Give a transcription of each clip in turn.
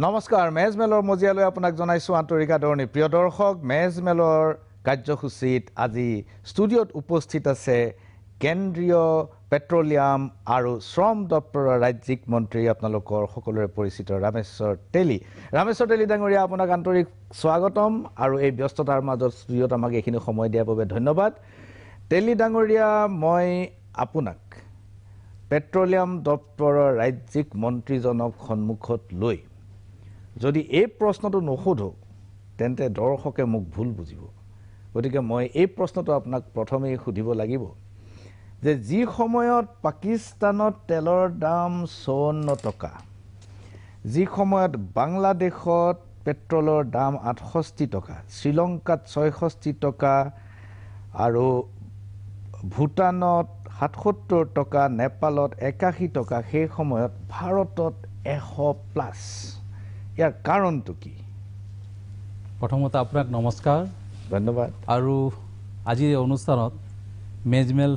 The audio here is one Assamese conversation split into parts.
নমস্কাৰ মেজমেলৰ মজিয়ালৈ আপোনাক জনাইছো আন্তৰিক আদৰণি প্ৰিয় দৰ্শক মেজমেলৰ কাৰ্যসূচীত আজি ষ্টুডিঅ'ত উপস্থিত আছে কেন্দ্ৰীয় পেট্ৰলিয়াম আৰু শ্ৰম দপ্তৰৰ ৰাজ্যিক মন্ত্ৰী আপোনালোকৰ সকলোৰে পৰিচিত ৰামেশ্বৰ তেলী ডাঙৰীয়া আপোনাক আন্তৰিক স্বাগতম আৰু এই ব্যস্ততাৰ মাজত ষ্টুডিঅ'ত আমাক এইখিনি সময় দিয়াৰ বাবে ধন্যবাদ তেলী ডাঙৰীয়া মই আপোনাক পেট্ৰলিয়াম দপ্তৰৰ ৰাজ্যিক মন্ত্ৰীজনক সন্মুখত লৈ যদি এই প্ৰশ্নটো নসোধো তেন্তে দৰ্শকে মোক ভুল বুজিব গতিকে মই এই প্ৰশ্নটো আপোনাক প্ৰথমেই সুধিব লাগিব যে যি সময়ত পাকিস্তানত তেলৰ দাম 54 টকা যি সময়ত বাংলাদেশত পেট্ৰলৰ দাম 68 টকা শ্ৰীলংকাত 66 টকা আৰু ভুটানত 77 টকা নেপালত 81 টকা সেই সময়ত ভাৰতত 100 প্লাস ইয়াৰ কাৰণটো কি প্ৰথমতে আপোনাক নমস্কাৰ ধন্যবাদ আৰু আজিৰ অনুষ্ঠানত মেজমেল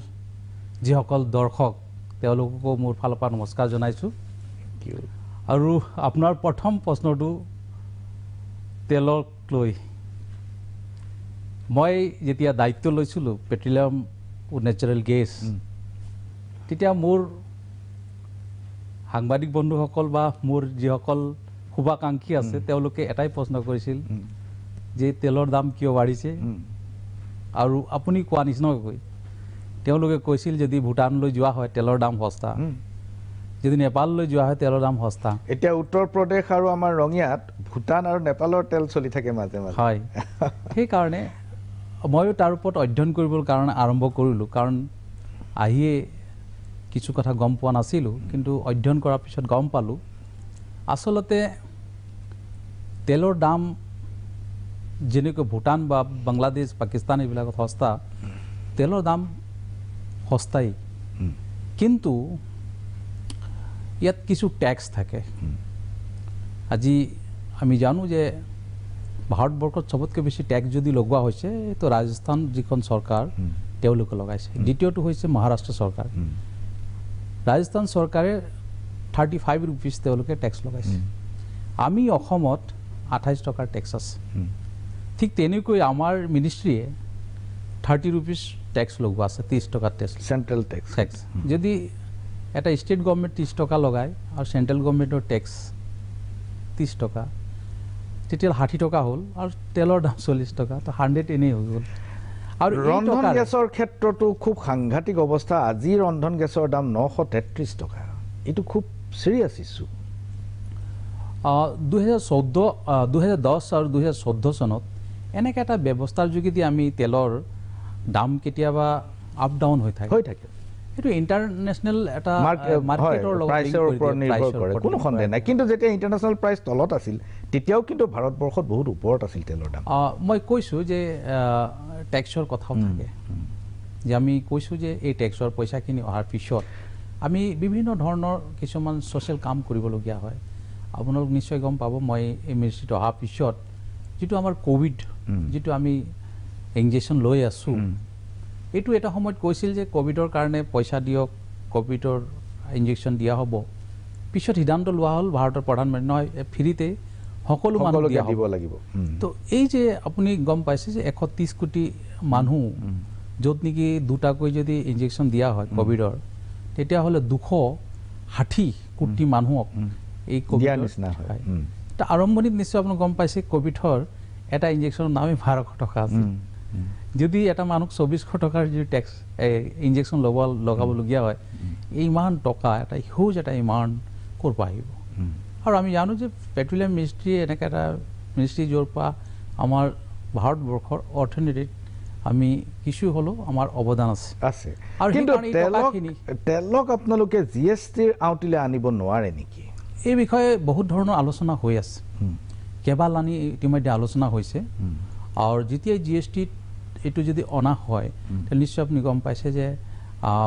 যিসকল দৰ্শক তেওঁলোককো মোৰ ফালৰ পৰা নমস্কাৰ জনাইছো আৰু আপোনাৰ প্ৰথম প্ৰশ্নটো তেলক লৈ মই যেতিয়া দায়িত্ব লৈছিলো পেট্ৰলিয়াম নেচাৰেল গেছ তেতিয়া মোৰ সাংবাদিক বন্ধুসকল বা মোৰ যিসকল শুভাকাংক্ষী আছে তেওঁলোকে এটাই প্ৰশ্ন কৰিছিল যে তেলৰ দাম কিয় বাঢ়িছে আৰু আপুনি কোৱা নিচিনাকৈ তেওঁলোকে কৈছিল যদি ভুটানলৈ যোৱা হয় তেলৰ দাম সস্তা যদি নেপাললৈ যোৱা হয় তেলৰ দাম সস্তা এতিয়া উত্তৰ প্ৰদেশ আৰু আমাৰ ৰঙিয়াত ভুটান আৰু নেপালৰ তেল চলি থাকে মাজে মাজে হয় সেই কাৰণে ময়ো তাৰ ওপৰত অধ্যয়ন কৰিবৰ কাৰণে আৰম্ভ কৰিলোঁ কাৰণ আহিয়ে কিছু কথা গম পোৱা নাছিলোঁ কিন্তু অধ্যয়ন কৰাৰ পিছত গম পালোঁ আসলতে তেলৰ দাম যেনেকৈ ভুটান বা বাংলাদেশ পাকিস্তান এইবিলাকত সস্তা তেলৰ দাম সস্তাই কিন্তু ইয়াত কিছু ট্যাক্স থাকে আজি আমি জানো যে ভাৰতবৰ্ষত সবতকৈ বেছি ট্যাক্স যদি লগোৱা হৈছে তো ৰাজস্থান যিখন চৰকাৰ তেওঁলোকে লগাইছে দ্বিতীয়টো হৈছে মহাৰাষ্ট্ৰ চৰকাৰ ৰাজস্থান চৰকাৰে 35 रुपीस তেওঁলোকে ট্যাক্স লগাইছে আমি অসমত 28 টকাৰ ট্যাক্স আছে ঠিক তেনেকৈ আমাৰ মিনিষ্ট্ৰীয়ে 30 रुपीस ট্যাক্স লগোৱা আছে 30 টকা ট্যাক্স সেন্ট্ৰাল ট্যাক্স যদি এটা স্টেট গভৰ্নমেন্ট 30 টকা লগায় আৰু সেন্ট্ৰাল গভৰ্নমেন্টৰ ট্যাক্স 30 টকা তেতিয়া 60 টকা হ'ল আৰু তেলৰ দাম 40 টকা তো 100 এনেই হৈ গ'ল আৰু ৰন্ধন গেছৰ ক্ষেত্ৰতো খুব সাংঘাতিক অৱস্থা আজি ৰন্ধন গেছৰ দাম 933 টকা এটো খুব সিৰিয়াস ইস্যু 2010 আৰু 2014 সনত এনেক এটা ব্যৱস্থাৰ যোগেদি আমি তেলৰ দাম কেতিয়াবা আপ ডাউন হৈ থাকে এটো ইন্টাৰনেশনাল এটা মাৰ্কেটৰ প্ৰাইসৰ ওপৰত নিৰ্ভৰ কৰে কোনো সন্দেহ নাই কিন্তু যেতিয়া ইন্টাৰনেশনাল প্ৰাইস তলত আছিল তেতিয়াও কিন্তু ভাৰতবৰ্ষত বহুত ওপৰত আছিল তেলৰ দাম মই কৈছো যে ট্যাক্সৰ কথাও থাকে যে আমি কৈছো যে এই ট্যাক্সৰ পইচাখিনি অহাৰ পিছত আমি বিভিন্ন ধৰণৰ কিছুমান সোশ্যাল কাম কৰিবলগীয়া হয় আপোনালোক নিশ্চয় গম পাব মই এই মিনিষ্ট্ৰীত অহাৰ পিছত যেটো আমাৰ কোভিড যেটো আমি ইনজেকশন লৈ আছো এটো এটা সময়ত কৈছিল যে কোভিডৰ কাৰণে পইচা দিয়ক কোভিডৰ ইনজেকশন দিয়া হ'ব পিছত সিদ্ধান্ত লোৱা হ'ল ভাৰতৰ প্ৰধানমন্ত্ৰী নহয় ফ্ৰীতে সকলো মানুহ দিব লাগিব তো এই যে আপুনি গম পাইছে যে 130 কোটি মানুহ যত নেকি দুটাকৈ যদি ইনজেকশন দিয়া হয় কোভিডৰ তেতিয়া হলে 260 কোটি মানুহক এই কোভিড নিচিনা হয় তা আৰম্ভণিত নিশ্চয় আপুনি গম পাইছে কোভিডৰ এটা ইনজেকশনৰ নামে 1200 টকা আছে যদি এটা মানুহ 2400 টকাৰ যে ট্যাক্স ইনজেকশন লগাব লগিয়া হয় এই মান টকা এটা হিউজ এটা এমাউন্ট কৰ পাহিব আৰু আমি জানো যে পেট্ৰলিয়াম মিনিষ্ট্ৰী এনেকা এটা মিনিষ্ট্ৰী জৰপা আমাৰ ভাৰতবৰ্ষৰ অৰ্থনীতিত আমি কিছু হলো আমাৰ অবদান আছে আৰু কিন্তু তেলক আপোনালোকে জিএসটিৰ আউটিলে আনিব নোৱাৰে নেকি এই বিষয়ে বহুত ধৰণৰ আলোচনা হৈ আছে কেবালানি ইতিমধ্যে আলোচনা হৈছে আৰু যেতিয়া জিএসটি এটো যদি অনা হয় নিশ্চয় আপুনি গম পাইছে যে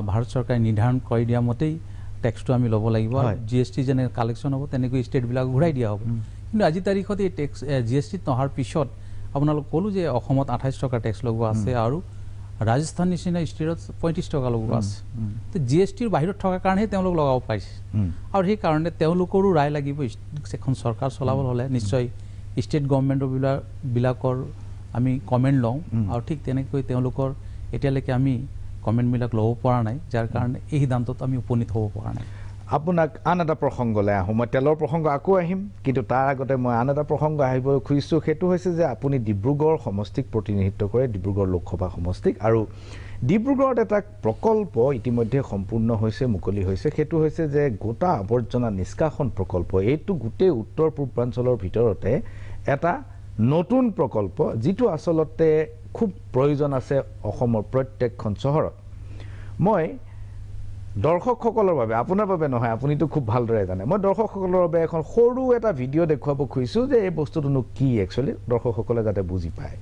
ভাৰত চৰকাৰে নিৰ্ধাৰণ কৰি দিয়া মতেই ট্যাক্সটো আমি ল'ব লাগিব জিএসটি যেনে কালেকশন হ'ব তেনেকৈ ষ্টেট বিলাক ঘূৰাই দিয়া হ'ব কিন্তু আজি তাৰিখত এই ট্যাক্স জিএসটি নহৰ পিছত আপোনালোক কলো যে অসমত 28 টকা ট্যাক্স লগোৱা আছে আৰু ৰাজস্থান নিচিনা ষ্টেটত 35 টকা লগোৱা আছে তো জিএছটিৰ বাহিৰত থকাৰ কাৰণেহে তেওঁলোক লগাব পাৰিছে আৰু সেই কাৰণে তেওঁলোকৰো ৰায় লাগিব এখন চৰকাৰ চলাবলৈ হ'লে নিশ্চয় ষ্টেট গভৰ্ণমেণ্টৰ বিলাকৰ আমি কমেণ্ট লওঁ আৰু ঠিক তেনেকৈ তেওঁলোকৰ এতিয়ালৈকে আমি কমেণ্টবিলাক ল'ব পৰা নাই যাৰ কাৰণে এই সিদ্ধান্তত আমি উপনীত হ'ব পৰা নাই আপোনাক আন এটা প্ৰসংগলৈ আহোঁ মই তেলৰ প্ৰসংগ আকৌ আহিম কিন্তু তাৰ আগতে মই আন এটা প্ৰসংগ আহিব খুজিছোঁ সেইটো হৈছে যে আপুনি ডিব্ৰুগড় সমষ্টিক প্ৰতিনিধিত্ব কৰে ডিব্ৰুগড় লোকসভা সমষ্টিক আৰু ডিব্ৰুগড়ত এটা প্ৰকল্প ইতিমধ্যে সম্পূৰ্ণ হৈছে মুকলি হৈছে সেইটো হৈছে যে গোটা আৱৰ্জনা নিষ্কাশন প্ৰকল্প এইটো গোটেই উত্তৰ পূৰ্বাঞ্চলৰ ভিতৰতে এটা নতুন প্ৰকল্প যিটো আচলতে খুব প্ৰয়োজন আছে অসমৰ প্ৰত্যেকখন চহৰত মই দৰ্শকসকলৰ বাবে আপোনাৰ বাবে নহয় আপুনিতো খুব ভালদৰে জানে মই দৰ্শকসকলৰ বাবে এখন সৰু এটা ভিডিঅ' দেখুৱাব খুজিছোঁ যে এই বস্তুটোনো কি একচুৱেলি দৰ্শকসকলে যাতে বুজি পায়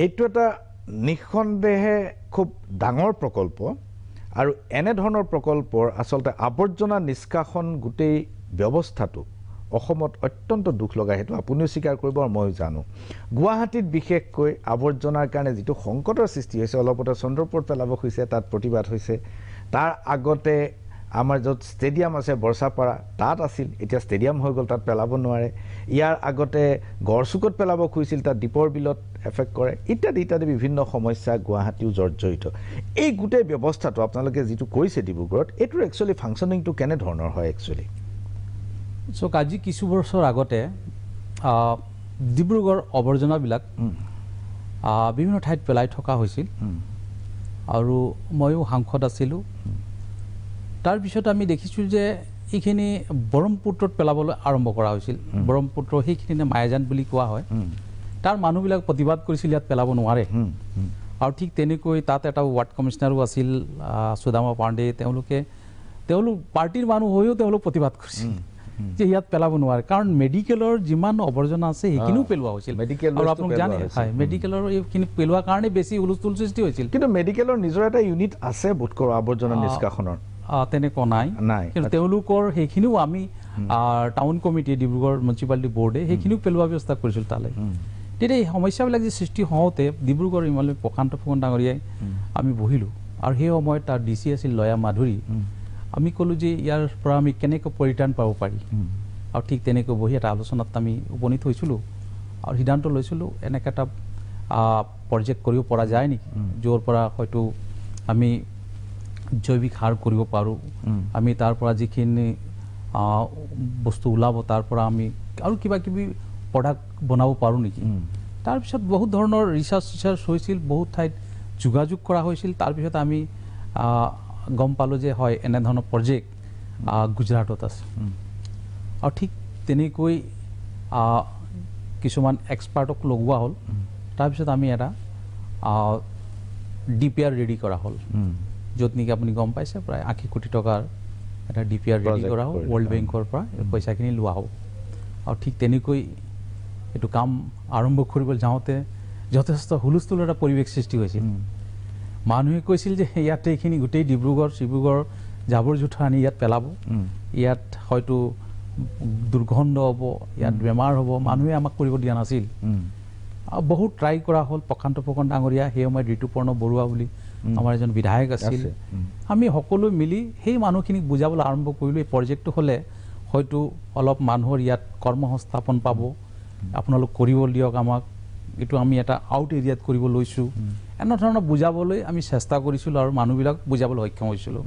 এইটো এটা নিঃসন্দেহে খুব ডাঙৰ প্ৰকল্প আৰু এনে ধৰণৰ প্ৰকল্পৰ আচলতে আৱৰ্জনা নিষ্কাশন গোটেই ব্যৱস্থাটো অসমত অত্যন্ত দুখ লগা সেইটো আপুনিও স্বীকাৰ কৰিব আৰু ময়ো জানো গুৱাহাটীত বিশেষকৈ আৱৰ্জনাৰ কাৰণে যিটো সংকটৰ সৃষ্টি হৈছে অলপতে চন্দ্ৰপুৰত পেলাব খুজিছে তাত প্ৰতিবাদ হৈছে তাৰ আগতে আমাৰ য'ত ষ্টেডিয়াম আছে বৰছাপাৰা তাত আছিল এতিয়া ষ্টেডিয়াম হৈ গ'ল তাত পেলাব নোৱাৰে ইয়াৰ আগতে গড়চুকত পেলাব খুজিছিল তাত দীপৰ বিলত এফেক্ট কৰে ইত্যাদি ইত্যাদি বিভিন্ন সমস্যা গুৱাহাটীও জৰ্জৰিত এই গোটেই ব্যৱস্থাটো আপোনালোকে যিটো কৰিছে ডিব্ৰুগড়ত এইটোৰ একচুৱেলি ফাংচনিংটো কেনেধৰণৰ হয় একচুৱেলি চক আজি কিছু বছৰ আগতে ডিব্ৰুগড় আৱৰ্জনাবিলাক বিভিন্ন ঠাইত পেলাই থকা হৈছিল আৰু ময়ো সাংসদ আছিলোঁ তাৰপিছত আমি দেখিছোঁ যে এইখিনি ব্ৰহ্মপুত্ৰত পেলাবলৈ আৰম্ভ কৰা হৈছিল ব্ৰহ্মপুত্ৰ সেইখিনি মায়াজান বুলি কোৱা হয় তাৰ মানুহবিলাক প্ৰতিবাদ কৰিছিল ইয়াত পেলাব নোৱাৰে আৰু ঠিক তেনেকৈ তাত এটা ৱাৰ্ড কমিশ্যনাৰো আছিল সুদামা পাণ্ডে তেওঁলোক পাৰ্টিৰ মানুহ হৈও তেওঁলোক প্ৰতিবাদ কৰিছিল যে ইয়াত পেলাব নোৱাৰে কাৰণ মেডিকেলৰ যিমান আৱৰ্জনা আছে সেইখিনিও পেলোৱা হৈছিল আৰু আপোনাক জানে হয় মেডিকেলৰ এইখিনি পেলোৱাৰ কাৰণে বেছি হুলস্থুল সৃষ্টি হৈছিল কিন্তু মেডিকেলৰ নিজৰ এটা ইউনিট আছে বোধ কৰোঁ আৱৰ্জনা নিষ্কাশনৰ তেনেকুৱা নাই কিন্তু তেওঁলোকৰ সেইখিনিও আমি টাউন কমিটি ডিব্ৰুগড় মিউনিচিপালিটি বোৰ্ডে সেইখিনিও পেলোৱা ব্যৱস্থা কৰিছিল তালৈ তেতিয়া এই সমস্যাবিলাক যে সৃষ্টি হওঁতে ডিব্ৰুগড় ইমানলৈ প্ৰশান্ত ফুকন ডাঙৰীয়াই আমি বহিলোঁ আৰু সেই সময়ত তাৰ DC আছিল লয়া মাধুৰী আমি ক'লোঁ যে ইয়াৰ পৰা আমি কেনেকৈ পৰিত্ৰাণ পাব পাৰি আৰু ঠিক তেনেকৈ বহি এটা আলোচনাত আমি উপনীত হৈছিলোঁ আৰু সিদ্ধান্ত লৈছিলোঁ এনেকৈ এটা প্ৰজেক্ট কৰিব পৰা যায় নেকি য'ৰ পৰা হয়তো আমি জৈৱিক সাৰ কৰিব পাৰোঁ আমি তাৰ পৰা যিখিনি বস্তু ওলাব তাৰ পৰা আমি আৰু কিবা কিবি প্ৰডাক্ট বনাব পাৰোঁ নেকি তাৰপিছত বহুত ধৰণৰ ৰিচাৰ্চ হৈছিল বহুত ঠাইত যোগাযোগ কৰা হৈছিল তাৰপিছত আমি গম পালোঁ যে হয় এনেধৰণৰ প্ৰজেক্ট গুজৰাটত আছে আৰু ঠিক তেনেকৈ কিছুমান এক্সপাৰ্টক লগোৱা হ'ল তাৰপিছত আমি এটা DPR ৰেডি কৰা হ'ল য'ত নেকি আপুনি গম পাইছে প্ৰায় 80 কোটি টকাৰ এটা DPR ৰেডি কৰা হ'ল ৱৰ্ল্ড বেংকৰ পৰা পইচাখিনি লোৱা হ'ব আৰু ঠিক তেনেকৈ এইটো কাম আৰম্ভ কৰিবলৈ যাওঁতে যথেষ্ট হুলস্থুল এটা পৰিৱেশ সৃষ্টি হৈছিল মানুহে কৈছিল যে ইয়াতে এইখিনি গোটেই ডিব্ৰুগড় জাবৰ জোঁথৰ আনি ইয়াত পেলাব ইয়াত হয়তো দুৰ্গন্ধ হ'ব ইয়াত বেমাৰ হ'ব মানুহে আমাক কৰিব দিয়া নাছিল আৰু বহুত ট্ৰাই কৰা হ'ল প্ৰশান্ত ফুকন ডাঙৰীয়া সেই সময়ত ঋতুপৰ্ণ বৰুৱা বুলি আমাৰ এজন বিধায়ক আছিল আমি সকলো মিলি সেই মানুহখিনিক বুজাবলৈ আৰম্ভ কৰিলোঁ এই প্ৰজেক্টটো হ'লে হয়তো অলপ মানুহৰ ইয়াত কৰ্মসংস্থাপন পাব আপোনালোক কৰিব দিয়ক আমাক এইটো আমি এটা আউট এৰিয়াত কৰিব লৈছোঁ এনেধৰণৰ বুজাবলৈ আমি চেষ্টা কৰিছিলোঁ আৰু মানুহবিলাক বুজাবলৈ সক্ষম হৈছিলোঁ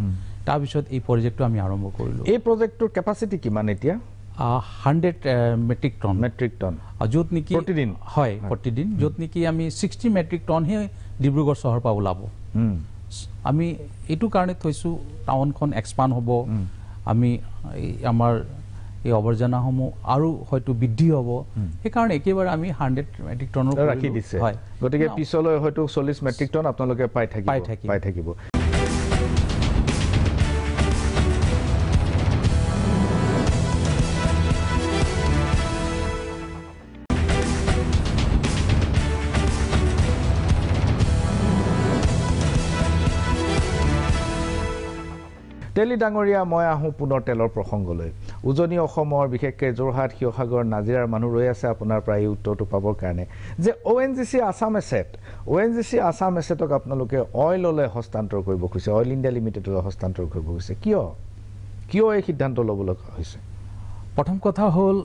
তাৰপিছত এই প্ৰজেক্টটো আমি আৰম্ভ কৰিলোঁ এই প্ৰজেক্টটোৰ কেপাচিটি কিমান এতিয়া 100 মেট্ৰিক টন য'ত নেকি প্ৰতিদিন হয় প্ৰতিদিন য'ত নেকি আমি 60 মেট্ৰিক টনহে ডিব্ৰুগড় চহৰৰ পৰা ওলাব আমি এইটো কাৰণে থৈছোঁ টাউনখন এক্সপাণ্ড হ'ব আমি আমাৰ এই আৱৰ্জনাসমূহ আৰু হয়তো বৃদ্ধি হ'ব সেইকাৰণে একেবাৰে আমি 100 মেট্ৰিক টনৰ ৰাখি দিছে গতিকে পিছলৈ হয়তো 40 মেট্ৰিক টন আপোনালোকে পাই থাকিব তেলি ডাঙৰীয়া মই আহোঁ পুনৰ তেলৰ প্ৰসংগলৈ উজনি অসমৰ বিশেষকৈ যোৰহাট শিৱসাগৰ নাজিৰাৰ মানুহ ৰৈ আছে আপোনাৰ পৰা এই উত্তৰটো পাবৰ কাৰণে যে ONGC আছাম এছেটক আপোনালোকে অইললৈ হস্তান্তৰ কৰিব খুজিছে অইল ইণ্ডিয়া লিমিটেডলৈ হস্তান্তৰ কৰিব খুজিছে কিয় এই সিদ্ধান্ত ল'বলৈ হৈছে প্ৰথম কথা হ'ল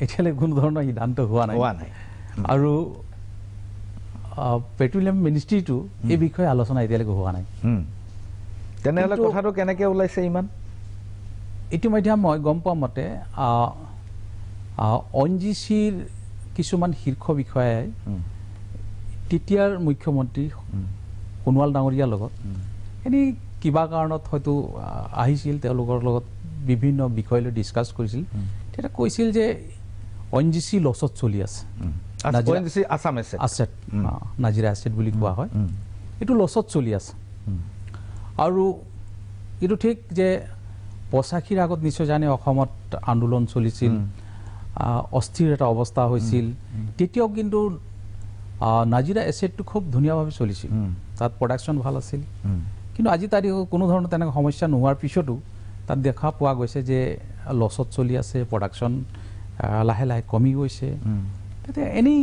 এতিয়ালৈ কোনো ধৰণৰ সিদ্ধান্ত হোৱা নাই আৰু পেট্ৰলিয়াম মিনিষ্ট্ৰীটো এই বিষয়ে আলোচনা এতিয়ালৈকে হোৱা নাই তেনেহ'লে কথাটো কেনেকৈ ওলাইছে ইমান ইতিমধ্যে মই গম পোৱা মতে ONGCৰ কিছুমান শীৰ্ষ বিষয়াই তেতিয়াৰ মুখ্যমন্ত্ৰী সোণোৱাল ডাঙৰীয়াৰ লগত এনেই কিবা কাৰণত হয়তো আহিছিল তেওঁলোকৰ লগত বিভিন্ন বিষয় লৈ ডিছকাছ কৰিছিল তেতিয়া কৈছিল যে ONGC লছত চলি আছে আছেট নাজিৰা এছেট বুলি কোৱা হয় এইটো লছত চলি আছে আৰু এইটো ঠিক যে 85ৰ আগত নিশ্চয় জানে অসমত আন্দোলন চলিছিল অস্থিৰ এটা অৱস্থা হৈছিল তেতিয়াও কিন্তু নাজিৰা এছেটটো খুব ধুনীয়াভাৱে চলিছিল তাত প্ৰডাকশ্যন ভাল আছিল কিন্তু আজি তাৰিখত কোনো ধৰণৰ তেনেকুৱা সমস্যা নোহোৱাৰ পিছতো তাত দেখা পোৱা গৈছে যে লছত চলি আছে প্ৰডাকশ্যন লাহে লাহে কমি গৈছে তেতিয়া এনেই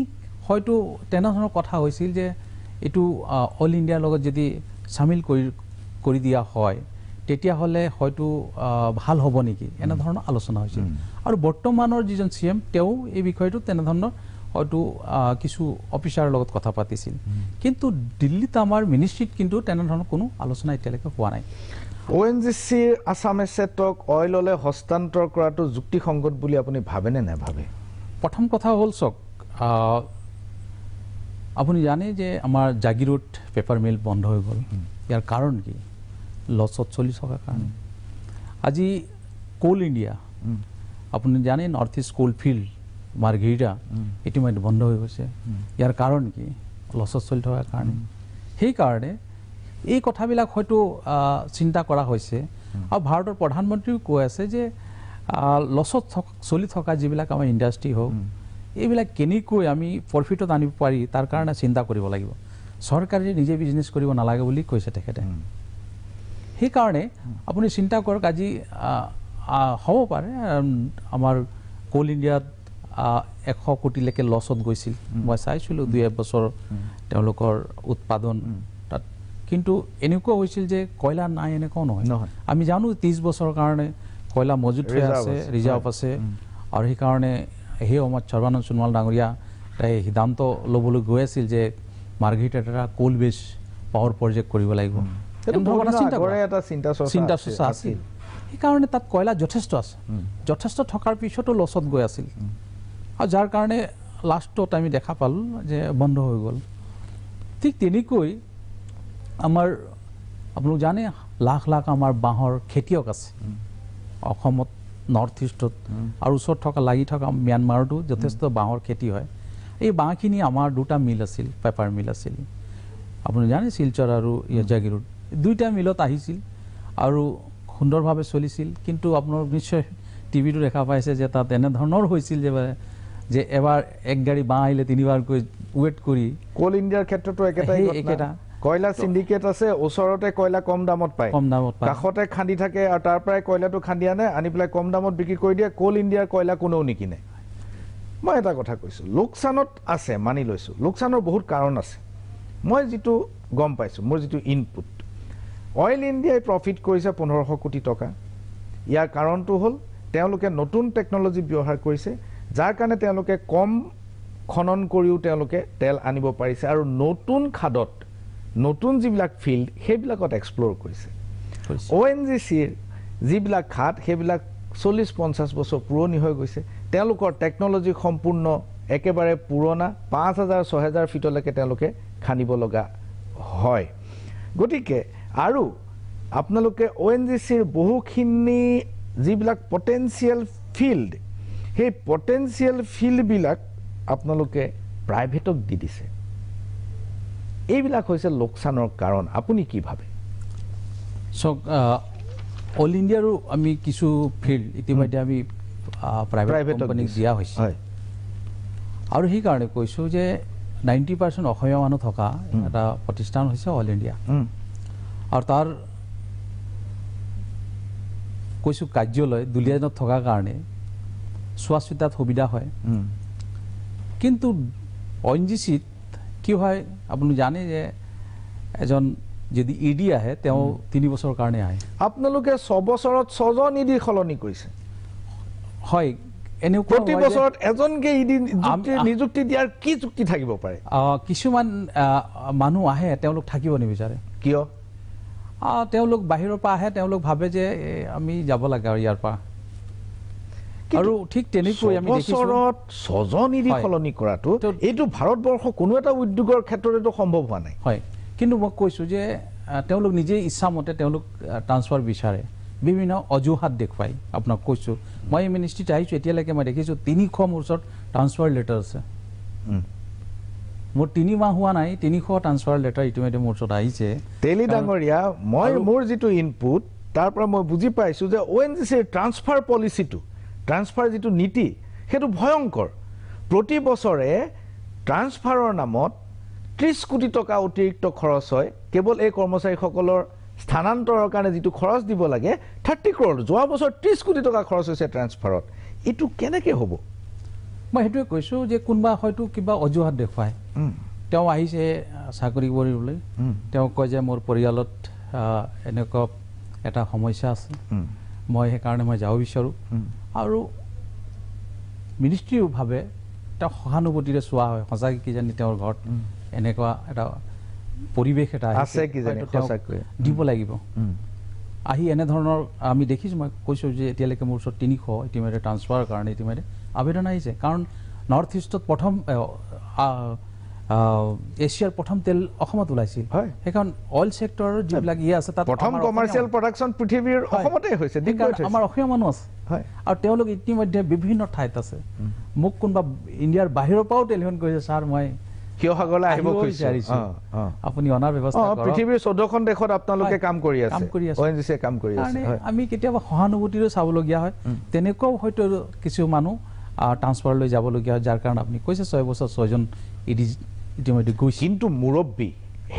হয়তো তেনেধৰণৰ কথা হৈছিল যে এইটো অল ইণ্ডিয়াৰ লগত যদি চামিল কৰি দিয়া হয় তেতিয়াহ'লে হয়তো ভাল হ'ব নেকি এনেধৰণৰ আলোচনা হৈছিল আৰু বৰ্তমানৰ যিজন CM তেওঁ এই বিষয়টো তেনেধৰণৰ হয়তো কিছু অফিচাৰৰ লগত কথা পাতিছিল কিন্তু দিল্লীত আমাৰ মিনিষ্ট্ৰীত কিন্তু তেনেধৰণৰ কোনো আলোচনা এতিয়ালৈকে হোৱা নাই ONGCৰ আছাম এছেটক অইললৈ হস্তান্তৰ কৰাটো যুক্তিসংগত বুলি আপুনি ভাবেনে নাভাবে প্ৰথম কথা হ'ল চাওক আপুনি জানে যে আমাৰ জাগিৰোড পেপাৰ মিল বন্ধ হৈ গ'ল ইয়াৰ কাৰণ কি লছত চলি থকাৰ কাৰণে আজি কোল ইণ্ডিয়া আপুনি জানে নৰ্থ ইষ্ট কোল ফিল্ড মাৰ্ঘেৰিটা ইতিমধ্যে বন্ধ হৈ গৈছে ইয়াৰ কাৰণ কি লছত চলি থকাৰ কাৰণে সেইকাৰণে এই কথাবিলাক হয়তো চিন্তা কৰা হৈছে আৰু ভাৰতৰ প্ৰধানমন্ত্ৰীও কৈ আছে যে লছত চলি থকা যিবিলাক আমাৰ ইণ্ডাষ্ট্ৰী হওক এইবিলাক কেনেকৈ আমি প্ৰফিটত আনিব পাৰি তাৰ কাৰণে চিন্তা কৰিব লাগিব চৰকাৰে নিজে বিজনেছ কৰিব নালাগে বুলি কৈছে তেখেতে সেইকাৰণে আপুনি চিন্তা কৰক আজি হ'ব পাৰে আমাৰ কোল ইণ্ডিয়াত 100 কোটিলৈকে লছত গৈছিল মই চাইছিলোঁ 2 বছৰ তেওঁলোকৰ উৎপাদন তাত কিন্তু এনেকুৱা হৈছিল যে কয়লা নাই এনেকুৱাও নহয় আমি জানো 30 বছৰৰ কাৰণে কয়লা মজুত হৈ আছে ৰিজাৰ্ভ আছে আৰু সেইকাৰণে সেই সময়ত সৰ্বানন্দ সোণোৱাল ডাঙৰীয়া তাই সিদ্ধান্ত ল'বলৈ গৈ আছিল যে মাৰ্ঘেৰিটাত এটা কোল বেছ পাৱাৰ প্ৰজেক্ট কৰিব লাগিব চিন্তা চৰ্চা আছিল সেইকাৰণে তাত কয়লা যথেষ্ট আছে যথেষ্ট থকাৰ পিছতো লছত গৈ আছিল আৰু যাৰ কাৰণে লাষ্টত আমি দেখা পালোঁ যে বন্ধ হৈ গ'ল ঠিক তেনেকৈ আমাৰ আপোনালোক জানে লাখ লাখ আমাৰ বাঁহৰ খেতিয়ক আছে অসমত নৰ্থ ইষ্টত আৰু ওচৰত থকা লাগি থকা ম্যানমাৰতো যথেষ্ট বাঁহৰ খেতি হয় এই বাঁহখিনি আমাৰ দুটা মিল আছিল পেপাৰ মিল আছিল আপুনি জানে শিলচৰ আৰু জাগিৰোড দুইটা মিলত আহিছিল আৰু সুন্দৰভাৱে চলিছিল কিন্তু আপোনাৰ নিশ্চয় টিভিটো দেখা পাইছে যে তাত এনেধৰণৰ হৈছিল যে এবাৰ এক গাড়ী বাঁহ আহিলে 3বাৰকৈ ৱেট কৰি কোল ইণ্ডিয়াৰ ক্ষেত্ৰতো একেটা কয়লা সিন্ডিকেট আছে ওচৰতে কয়লা কম দামত পায় কাষতে খান্দি থাকে আৰু তাৰ পৰাই কয়লাটো খান্দি আনে আনি পেলাই কম দামত বিক্ৰী কৰি দিয়ে কোল ইণ্ডিয়াৰ কয়লা কোনেও নিকিনে মই এটা কথা কৈছোঁ লোকচানত আছে মানি লৈছোঁ লোকচানৰ বহুত কাৰণ আছে মই যিটো গম পাইছোঁ মোৰ যিটো ইনপুট অইল ইণ্ডিয়াই প্ৰফিট কৰিছে 1500 কোটি টকা ইয়াৰ কাৰণটো হ'ল তেওঁলোকে নতুন টেকন'লজি ব্যৱহাৰ কৰিছে যাৰ কাৰণে তেওঁলোকে কম খনন কৰিও তেওঁলোকে তেল আনিব পাৰিছে আৰু নতুন খাদত নতুন যিবিলাক ফিল্ড সেইবিলাকত এক্সপ্ল'ৰ কৰিছে ONGCৰ যিবিলাক খাদ সেইবিলাক 40-50 বছৰ পুৰণি হৈ গৈছে তেওঁলোকৰ টেকন'লজি সম্পূৰ্ণ একেবাৰে পুৰণা 5000-6000 ফিটলৈকে তেওঁলোকে খানিব লগা হয় গতিকে আৰু আপোনালোকে ONGCৰ বহুখিনি যিবিলাক পটেনচিয়েল ফিল্ড সেই পটেনচিয়েল ফিল্ডবিলাক আপোনালোকে প্ৰাইভেটক দি দিছে এইবিলাক হৈছে লোকচানৰ কাৰণ আপুনি কি ভাবে সো অল ইণ্ডিয়াৰো আমি কিছু ফিল্ড ইতিমধ্যে আমি প্ৰাইভেট কোম্পানীক দিয়া হৈছে আৰু সেইকাৰণে কৈছোঁ যে 90% অসমীয়া মানুহ থকা এটা প্ৰতিষ্ঠান হৈছে অল ইণ্ডিয়া আৰু তাৰ কৈছোঁ কাৰ্যালয় দুলীয়াজানত থকাৰ কাৰণে চোৱা চিতাত সুবিধা হয় কিন্তু ONGCত কি হয় আপুনি জানে যে এজন যদি ইডি আহে তেওঁ 3 বছৰৰ কাৰণে আহে আপোনালোকে 6 বছৰত 6জন ইডি সলনি কৰিছে হয় এনেকুৱা প্ৰতি বছৰত এজনকে ইডি নিযুক্তি দিয়াৰ কি যুক্তি থাকিব পাৰে কিছুমান মানুহ আহে তেওঁলোক থাকিব নিবিচাৰে কিয় তেওঁলোক বাহিৰৰ পৰা আহে তেওঁলোক ভাবে যে আমি যাব লাগে আৰু ইয়াৰ পৰা আৰু ঠিক তেনেকৈ আমি দেখিছোঁ 6জন ইডি সলনি কৰাটো এইটো ভাৰতবৰ্ষ কোনো এটা উদ্যোগৰ ক্ষেত্ৰতো সম্ভৱ হোৱা নাই হয় কিন্তু মই কৈছোঁ যে তেওঁলোক নিজেই ইচ্ছামতে তেওঁলোক ট্ৰান্সফাৰ বিচাৰে বিভিন্ন অজুহাত দেখুৱাই আপোনাক কৈছোঁ মই মিনিষ্ট্ৰীত আহিছোঁ এতিয়ালৈকে মই দেখিছোঁ 300 মোৰ ওচৰত ট্ৰান্সফাৰ লেটাৰ আছে মোৰ 3 মাহ হোৱা নাই 300 ট্ৰান্সফাৰ লেটাৰ ইতিমধ্যে মোৰ ওচৰত আহিছে তেলি ডাঙৰীয়া মই মোৰ যিটো ইনপুট তাৰ পৰা মই বুজি পাইছোঁ যে ONGCৰ ট্ৰান্সফাৰ পলিচিটো ট্ৰান্সফাৰ যিটো নীতি সেইটো ভয়ংকৰ প্ৰতি বছৰে ট্ৰান্সফাৰৰ নামত 30 কোটি টকা অতিৰিক্ত খৰচ হয় কেৱল এই কৰ্মচাৰীসকলৰ স্থানান্তৰৰ কাৰণে যিটো খৰচ দিব লাগে 30 crore যোৱা বছৰ 30 কোটি টকা খৰচ হৈছে ট্ৰান্সফাৰত এইটো কেনেকৈ হ'ব মই সেইটোৱে কৈছোঁ যে কোনোবা হয়তো কিবা অজুহাত দেখুৱায় তেওঁ আহিছে চাকৰি কৰিবলৈ তেওঁ কয় যে মোৰ পৰিয়ালত এনেকুৱা এটা সমস্যা আছে মই সেইকাৰণে মই যাব বিচাৰোঁ আৰু মিনিষ্ট্ৰীও ভাবে তেওঁ সহানুভূতিৰে চোৱা হয় সঁচাকৈ কিজানি তেওঁৰ ঘৰত এনেকুৱা এটা পৰিৱেশ এটা আছে কিজানি সঁচাকৈ দিব লাগিব আহি এনেধৰণৰ আমি দেখিছোঁ মই কৈছোঁ যে এতিয়ালৈকে মোৰ ওচৰত 300 ইতিমধ্যে ট্ৰান্সফাৰৰ কাৰণে ইতিমধ্যে আবেদন আহিছে কাৰণ নৰ্থ ইষ্টত প্ৰথম এছিয়াৰ প্ৰথম তেল অসমত ওলাইছিল সেইখন অইল ছেক্টৰৰ যিবিলাক আছে তাত প্ৰথম কমাৰ্চিয়েল প্ৰডাকশ্যন পৃথিৱীৰ অসমতে হৈছে আমাৰ অসমীয়া মানুহ আছে আৰু তেওঁলোক ইতিমধ্যে বিভিন্ন ঠাইত আছে মোক কোনোবা ইণ্ডিয়াৰ বাহিৰৰ পৰাও টেলিফোন কৰিছে ছাৰ মই শিৱসাগৰলৈ আহিব বিচাৰিছোঁ আপুনি অনাৰ ব্যৱস্থা কৰক পৃথিৱীৰ 14খন দেশত আপোনালোকে কাম কৰি আছে ONGCয়ে কাম কৰি আছে আমি কেতিয়াবা সহানুভূতিৰে চাবলগীয়া হয় তেনেকুৱাও হয়তো কিছু মানুহ ট্ৰান্সফাৰলৈ যাবলগীয়া হয় যাৰ কাৰণে আপুনি কৈছে 6 বছৰ 6জন ইডি ইতিমধ্যে গৈছে কিন্তু মুৰব্বী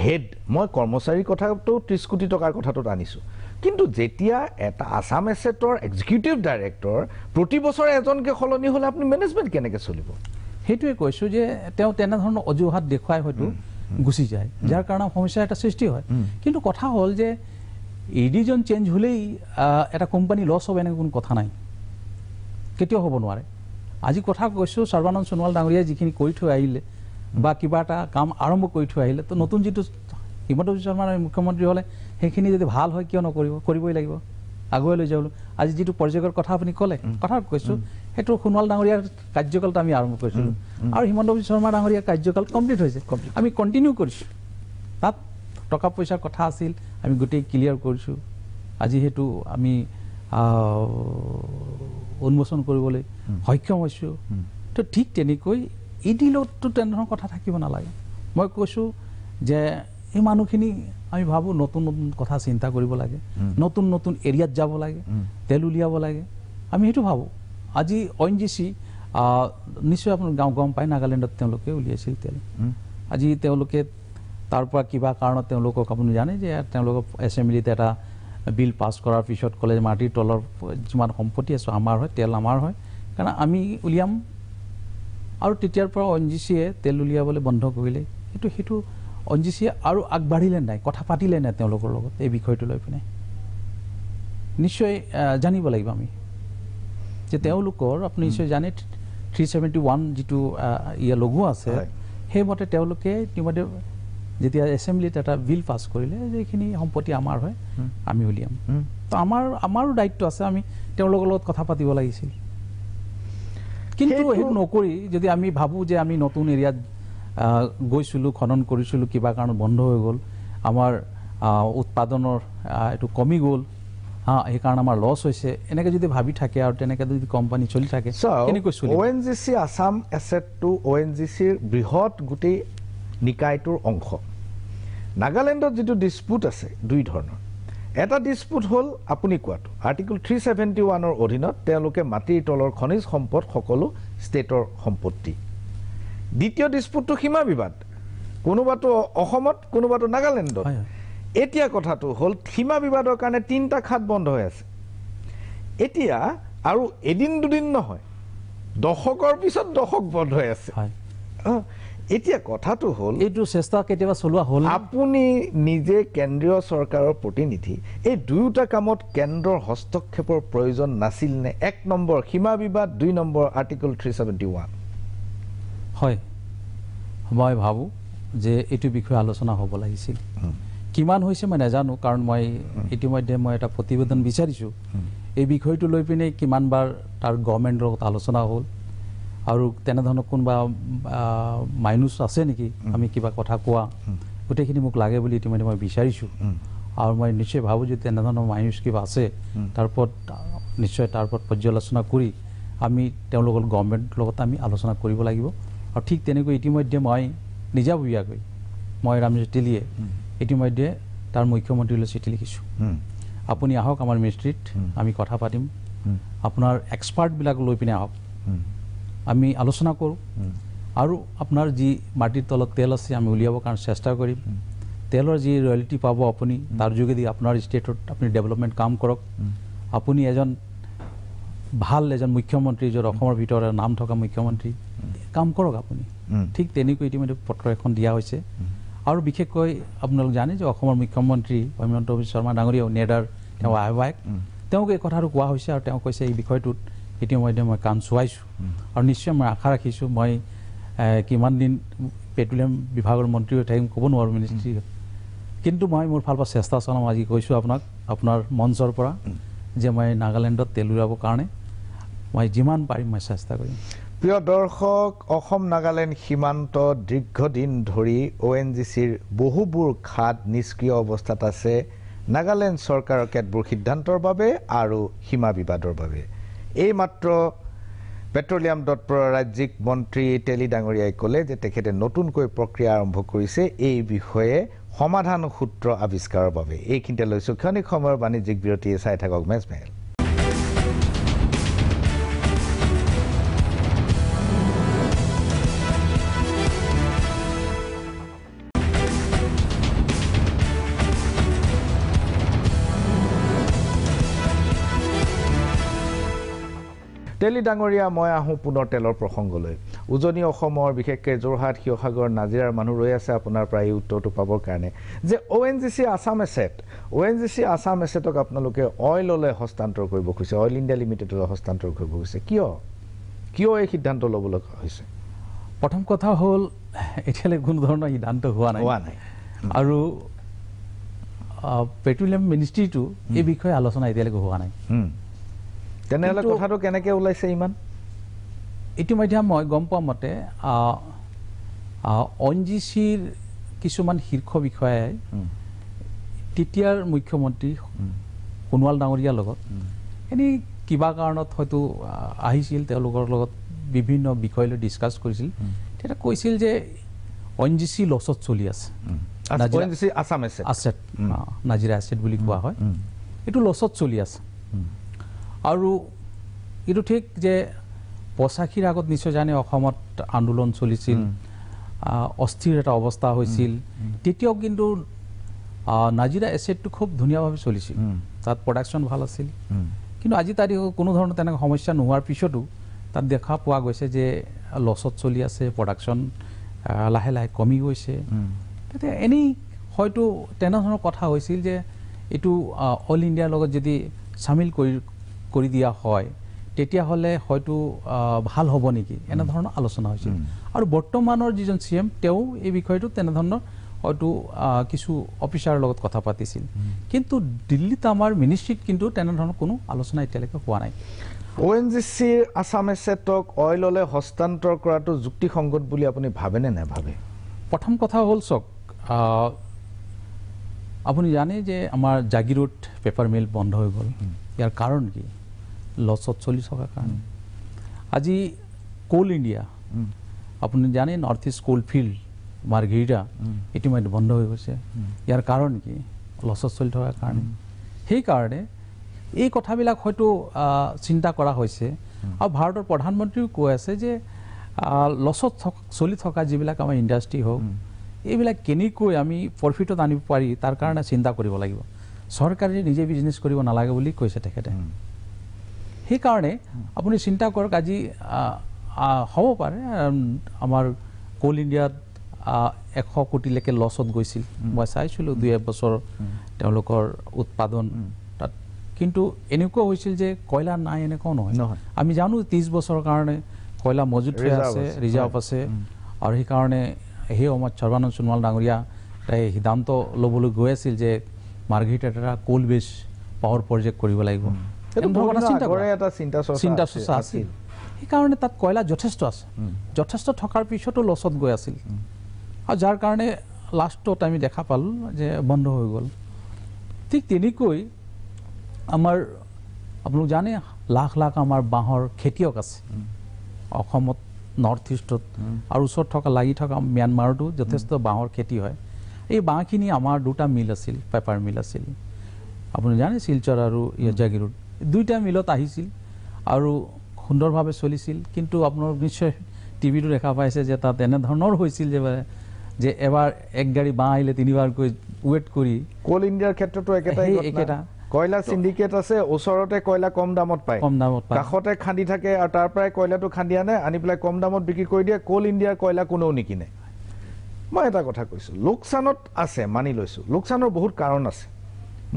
হেড মই কৰ্মচাৰীৰ কথাটো 30 কোটি টকাৰ কথাটোত আনিছোঁ কিন্তু যেতিয়া এটা আছাম এছেটৰ এক্সিকিউটিভ ডাইৰেক্টৰ প্ৰতি বছৰে এজনকে সলনি হ'লে আপুনি মেনেজমেণ্ট কেনেকৈ চলিব সেইটোৱে কৈছোঁ যে তেওঁ তেনেধৰণৰ অজুহাত দেখুৱাই হয়তো গুচি যায় যাৰ কাৰণে সমস্যা এটা সৃষ্টি হয় কিন্তু কথা হ'ল যে ইডিজন চেঞ্জ হ'লেই এটা কোম্পানী লছ হ'ব এনেকুৱা কোনো কথা নাই কেতিয়াও হ'ব নোৱাৰে আজি কথা কৈছোঁ সৰ্বানন্দ সোণোৱাল ডাঙৰীয়াই যিখিনি কৰি থৈ আহিলে বা কিবা এটা কাম আৰম্ভ কৰি থৈ আহিলে তো নতুন যিটো হিমন্ত বিশ্ব শৰ্মাৰ মুখ্যমন্ত্ৰী হ'লে সেইখিনি যদি ভাল হয় কিয় নকৰিব কৰিবই লাগিব আগুৱাই লৈ যাবলৈ আজি যিটো পৰ্যায়ৰ কথা আপুনি ক'লে কথা কৈছোঁ সেইটো সোণোৱাল ডাঙৰীয়াৰ কাৰ্যকালত আমি আৰম্ভ কৰিছিলোঁ আৰু হিমন্ত বিশ্ব শৰ্মা ডাঙৰীয়াৰ কাৰ্যকাল কমপ্লিট হৈছে আমি কণ্টিনিউ কৰিছোঁ তাত টকা পইচাৰ কথা আছিল আমি গোটেই ক্লিয়াৰ কৰিছোঁ আজি সেইটো আমি উন্মোচন কৰিবলৈ সক্ষম হৈছোঁ তো ঠিক তেনেকৈ ইডিলততো তেনেধৰণৰ কথা থাকিব নালাগে মই কৈছোঁ যে এই মানুহখিনি আমি ভাবোঁ নতুন নতুন কথা চিন্তা কৰিব লাগে নতুন নতুন এৰিয়াত যাব লাগে তেল উলিয়াব লাগে আমি সেইটো ভাবোঁ আজি ONGC নিশ্চয় আপোনাৰ গম পায় নাগালেণ্ডত তেওঁলোকে উলিয়াইছিল তেল আজি তেওঁলোকে তাৰ পৰা কিবা কাৰণত তেওঁলোকক আপুনি জানে যে তেওঁলোকক এছেম্বলিত এটা বিল পাছ কৰাৰ পিছত ক'লে যে মাটিৰ তলৰ যিমান সম্পত্তি আছে আমাৰ হয় তেল আমাৰ হয় কাৰণ আমি উলিয়াম আৰু তেতিয়াৰ পৰা ONGCয়ে তেল উলিয়াবলৈ বন্ধ কৰিলে সেইটো ONGCয়ে আৰু আগবাঢ়িলে নাই কথা পাতিলে নাই তেওঁলোকৰ লগত এই বিষয়টো লৈ পিনে নিশ্চয় জানিব লাগিব আমি যে তেওঁলোকৰ আপুনি নিশ্চয় জানে 371 যিটো লগোৱা আছে সেইমতে তেওঁলোকে ইতিমধ্যে যেতিয়া এছেম্বলিত এটা বিল পাছ কৰিলে যে এইখিনি সম্পত্তি আমাৰ হয় আমি উলিয়াম তো আমাৰো দায়িত্ব আছে আমি তেওঁলোকৰ লগত কথা পাতিব লাগিছিল কিন্তু সেইটো নকৰি যদি আমি ভাবোঁ যে আমি নতুন এৰিয়াত গৈছিলোঁ খনন কৰিছিলোঁ কিবা কাৰণত বন্ধ হৈ গ'ল আমাৰ উৎপাদনৰ এইটো কমি গ'ল সেইকাৰণে আমাৰ লছ হৈছে এনেকৈ যদি ভাবি থাকে আৰু তেনেকৈ যদি কোম্পানী চলি থাকে কেনেকৈ চলিব ONGC আছাম এছেটটো ONGCৰ বৃহৎ গোটেই নিকায়টোৰ অংশ নাগালেণ্ডত যিটো ডিসপুট আছে দুই ধৰণৰ এটা ডিসপুট হ'ল আপুনি কোৱাটো আৰ্টিকল 371ৰ অধীনত তেওঁলোকে মাটিৰ তলৰ খনিজ সম্পদ সকলো ষ্টেটৰ সম্পত্তি দ্বিতীয় ডিসপুটটো সীমা বিবাদ কোনোবাটো অসমত কোনোবাটো নাগালেণ্ডত এতিয়া কথাটো হ'ল সীমা বিবাদৰ কাৰণে তিনিটা খাত বন্ধ হৈ আছে এতিয়া আৰু এদিন দুদিন নহয় দশকৰ পিছত দশক বন্ধ হৈ আছে এতিয়া কথাটো হ'ল এইটো চেষ্টা কেতিয়াবা চলোৱা হ'ল আপুনি নিজে কেন্দ্ৰীয় চৰকাৰৰ প্ৰতিনিধি এই দুয়োটা কামত কেন্দ্ৰৰ হস্তক্ষেপৰ প্ৰয়োজন নাছিল নে এক নম্বৰ সীমা বিবাদ দুই নম্বৰ আৰ্টিকল 371 হয় মই ভাবোঁ যে এইটো বিষয়ে আলোচনা হ'ব লাগিছিল কিমান হৈছে মই নাজানো কাৰণ মই ইতিমধ্যে মই এটা প্ৰতিবেদন বিচাৰিছোঁ এই বিষয়টো লৈ পিনে কিমানবাৰ তাৰ গভৰ্ণমেণ্টৰ লগত আলোচনা হ'ল আৰু তেনেধৰণৰ কোনোবা মাইনুছ আছে নেকি আমি কিবা কথা কোৱা গোটেইখিনি মোক লাগে বুলি ইতিমধ্যে মই বিচাৰিছোঁ আৰু মই নিশ্চয় ভাবোঁ যে তেনেধৰণৰ মাইনুছ কিবা আছে তাৰ ওপৰত নিশ্চয় তাৰ ওপৰত পৰ্যালোচনা কৰি আমি তেওঁলোকৰ গভৰ্ণমেণ্টৰ লগত আমি আলোচনা কৰিব লাগিব আৰু ঠিক তেনেকৈ ইতিমধ্যে মই নিজাববীয়াকৈ মই ৰামজি তেলীয়ে ইতিমধ্যে তাৰ মুখ্যমন্ত্ৰীলৈ চিঠি লিখিছোঁ আপুনি আহক আমাৰ মিনিষ্ট্ৰীত আমি কথা পাতিম আপোনাৰ এক্সপাৰ্টবিলাক লৈ পিনে আহক আমি আলোচনা কৰোঁ আৰু আপোনাৰ যি মাটিৰ তলত তেল আছে আমি উলিয়াবৰ কাৰণে চেষ্টা কৰিম তেলৰ যি ৰয়েলিটি পাব আপুনি তাৰ যোগেদি আপোনাৰ ষ্টেটত আপুনি ডেভেলপমেণ্ট কাম কৰক আপুনি এজন মুখ্যমন্ত্ৰী য'ত অসমৰ ভিতৰত নাম থকা মুখ্যমন্ত্ৰী কাম কৰক আপুনি ঠিক তেনেকৈ ইতিমধ্যে পত্ৰ এখন দিয়া হৈছে আৰু বিশেষকৈ আপোনালোক জানে যে অসমৰ মুখ্যমন্ত্ৰী হিমন্ত বিশ্ব শৰ্মা ডাঙৰীয়াও নেডাৰ তেওঁ আহ্বায়ক তেওঁক এই কথাটো কোৱা হৈছে আৰু তেওঁ কৈছে এই বিষয়টোত ইতিমধ্যে মই কাম চোৱাইছোঁ আৰু নিশ্চয় মই আশা ৰাখিছোঁ মই কিমান দিন পেট্ৰলিয়াম বিভাগৰ মন্ত্ৰী হৈ থাকিম ক'ব নোৱাৰোঁ মিনিষ্ট্ৰী কিন্তু মই মোৰ ফালৰ পৰা চেষ্টা চলাম আজি কৈছোঁ আপোনাক আপোনাৰ মঞ্চৰ পৰা যে মই নাগালেণ্ডত তেল উলিয়াবৰ কাৰণে মই যিমান পাৰিম মই চেষ্টা কৰিম প্ৰিয় দৰ্শক অসম নাগালেণ্ড সীমান্ত দীৰ্ঘদিন ধৰি ONGCৰ বহুবোৰ খাত নিষ্ক্ৰিয় অৱস্থাত আছে নাগালেণ্ড চৰকাৰৰ কেতবোৰ সিদ্ধান্তৰ বাবে আৰু সীমা বিবাদৰ বাবে এই মাত্ৰ পেট্ৰলিয়াম দপ্তৰৰ ৰাজ্যিক মন্ত্ৰী তেলী ডাঙৰীয়াই ক'লে যে তেখেতে নতুনকৈ প্ৰক্ৰিয়া আৰম্ভ কৰিছে এই বিষয়ে সমাধান সূত্ৰ আৱিষ্কাৰৰ বাবে এইখিনিতে লৈছোঁ ক্ষণিক সময়ৰ বাণিজ্যিক বিৰতি চাই থাকক মেজমেল তেলী ডাঙৰীয়া মই আহোঁ পুনৰ তেলৰ প্ৰসংগলৈ উজনি অসমৰ বিশেষকৈ যোৰহাট শিৱসাগৰ নাজিৰাৰ মানুহ ৰৈ আছে আপোনাৰ পৰা এই উত্তৰটো পাবৰ কাৰণে যে ONGC আছাম এছেটক আপোনালোকে অইললৈ হস্তান্তৰ কৰিব খুজিছে অইল ইণ্ডিয়া লিমিটেডলৈ হস্তান্তৰ কৰিব খুজিছে কিয় এই সিদ্ধান্ত ল'বলৈ হৈছে প্ৰথম কথা হ'ল এতিয়ালৈকে কোনো ধৰণৰ সিদ্ধান্ত হোৱা নাই আৰু পেট্ৰলিয়াম মিনিষ্ট্ৰীটো এই বিষয়ে আলোচনা এতিয়ালৈকে হোৱা নাই তেনেহ'লে কথাটো কেনেকৈ ওলাইছে ইমান ইতিমধ্যে মই গম পোৱা মতে ONGCৰ কিছুমান শীৰ্ষ বিষয়াই তেতিয়াৰ মুখ্যমন্ত্ৰী সোণোৱাল ডাঙৰীয়াৰ লগত এনেই কিবা কাৰণত হয়তো আহিছিল তেওঁলোকৰ লগত বিভিন্ন বিষয় লৈ ডিছকাছ কৰিছিল তেতিয়া কৈছিল যে ONGC লছত চলি আছে ONGC Assam asset Nazira asset বুলি কোৱা হয় এইটো লছত চলি আছে আৰু এইটো ঠিক যে 85ৰ আগত নিশ্চয় জানে অসমত আন্দোলন চলিছিল অস্থিৰ এটা অৱস্থা হৈছিল তেতিয়াও কিন্তু নাজিৰা এছেটটো খুব ধুনীয়াভাৱে চলিছিল তাত প্ৰডাকশ্যন ভাল আছিল কিন্তু আজি তাৰিখত কোনো ধৰণৰ তেনেকুৱা সমস্যা নোহোৱাৰ পিছতো তাত দেখা পোৱা গৈছে যে লছত চলি আছে প্ৰডাকশ্যন লাহে লাহে কমি গৈছে তেতিয়া এনেই হয়তো তেনেধৰণৰ কথা হৈছিল যে এইটো অল ইণ্ডিয়াৰ লগত যদি চামিল কৰি দিয়া হয় তেতিয়াহ'লে হয়তো ভাল হ'ব নেকি এনেধৰণৰ আলোচনা হৈছিল আৰু বৰ্তমানৰ যিজন CM তেওঁ এই বিষয়টো তেনেধৰণৰ হয়তো কিছু অফিচাৰৰ লগত কথা পাতিছিল কিন্তু দিল্লীত আমাৰ মিনিষ্ট্ৰীত কিন্তু তেনেধৰণৰ কোনো আলোচনা এতিয়ালৈকে হোৱা নাই ONGCৰ আছাম এছেটক অইললৈ হস্তান্তৰ কৰাটো যুক্তিসংগত বুলি আপুনি ভাবেনে নাভাবে প্ৰথম কথা হ'ল চাওক আপুনি জানে যে আমাৰ জাগিৰোড পেপাৰ মিল বন্ধ হৈ গ'ল ইয়াৰ কাৰণ কি লছত চলি থকা কাৰণে আজি কোল ইণ্ডিয়া আপুনি জানে নৰ্থ ইষ্ট কোল ফিল্ড মাৰ্ঘেৰিটা ইতিমধ্যে বন্ধ হৈ গৈছে ইয়াৰ কাৰণ কি লছত চলি থকাৰ কাৰণে সেইকাৰণে এই কথাবিলাক হয়তো চিন্তা কৰা হৈছে আৰু ভাৰতৰ প্ৰধানমন্ত্ৰীও কৈ আছে যে লছত চলি থকা যিবিলাক আমাৰ ইণ্ডাষ্ট্ৰি হওক এইবিলাক কেনেকৈ আমি প্ৰফিটত আনিব পাৰি তাৰ কাৰণে চিন্তা কৰিব লাগিব চৰকাৰে নিজে বিজনেছ কৰিব নালাগে বুলি কৈছে তেখেতে সেইকাৰণে আপুনি চিন্তা কৰক আজি হ'ব পাৰে আমাৰ কোল ইণ্ডিয়াত 100 কোটিলৈকে লছত গৈছিল মই চাইছিলোঁ 2 বছৰ তেওঁলোকৰ উৎপাদন তাত কিন্তু এনেকুৱা হৈছিল যে কয়লা নাই এনেকুৱাও নহয় আমি জানো 30 বছৰৰ কাৰণে কয়লা মজুত হৈ আছে ৰিজাৰ্ভ আছে আৰু সেইকাৰণে সেই সময়ত সৰ্বানন্দ সোণোৱাল ডাঙৰীয়া সিদ্ধান্ত ল'বলৈ গৈ আছিল যে মাৰ্ঘেৰিটাত এটা কোল বেছ পাৱাৰ প্ৰজেক্ট কৰিব লাগিব চিন্তা চৰ্চা আছিল সেইকাৰণে তাত কয়লা যথেষ্ট আছে যথেষ্ট থকাৰ পিছতো লছত গৈ আছিল আৰু যাৰ কাৰণে লাষ্টত আমি দেখা পালোঁ যে বন্ধ হৈ গ'ল ঠিক তেনেকৈ আমাৰ আপোনালোক জানে লাখ লাখ আমাৰ বাঁহৰ খেতিয়ক আছে অসমত নৰ্থ ইষ্টত আৰু ওচৰত থকা লাগি থকা ম্যানমাৰতো যথেষ্ট বাঁহৰ খেতি হয় এই বাঁহখিনি আমাৰ 2টা মিল আছিল পেপাৰ মিল আছিল আপুনি জানে শিলচৰ আৰু জাগিৰোড 2টা মিলত আহিছিল আৰু সুন্দৰভাৱে চলিছিল কিন্তু আপোনালোক নিশ্চয় টিভিটো দেখা পাইছে যে তাত এনেধৰণৰ হৈছিল যে এবাৰ এক গাড়ী বাঁহ আহিলে 3বাৰকৈ ৱেট কৰি কোল ইণ্ডিয়াৰ ক্ষেত্ৰতো একেটা কয়লা সিন্ডিকেট আছে ওচৰতে কয়লা কম দামত পায় কাষতে খান্দি থাকে আৰু তাৰ পৰাই কয়লাটো খান্দি আনি পেলাই কম দামত বিক্ৰী কৰি দিয়ে কোল ইণ্ডিয়াৰ কয়লা কোনেও নিকিনে মই এটা কথা কৈছোঁ লোকচানত আছে মানি লৈছোঁ লোকচানৰ বহুত কাৰণ আছে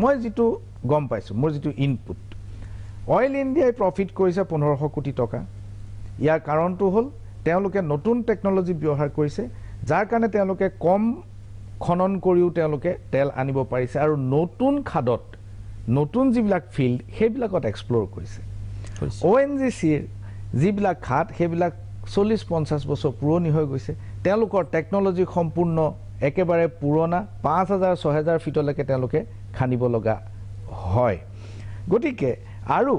মই যিটো গম পাইছোঁ মোৰ যিটো ইনপুট অইল ইণ্ডিয়াই প্ৰফিট কৰিছে 1500 কোটি টকা ইয়াৰ কাৰণটো হ'ল তেওঁলোকে নতুন টেকনলজি ব্যৱহাৰ কৰিছে যাৰ কাৰণে তেওঁলোকে কম খনন কৰিও তেওঁলোকে তেল আনিব পাৰিছে আৰু নতুন খাদত নতুন যিবিলাক ফিল্ড সেইবিলাকত এক্সপ্ল'ৰ কৰিছে ONGCৰ যিবিলাক খাদ সেইবিলাক 40-50 বছৰ পুৰণি হৈ গৈছে তেওঁলোকৰ টেকনলজি সম্পূৰ্ণ একেবাৰে পুৰণা 5000-6000 ফিটলৈকে তেওঁলোকে খান্দিব লগা হয় গতিকে আৰু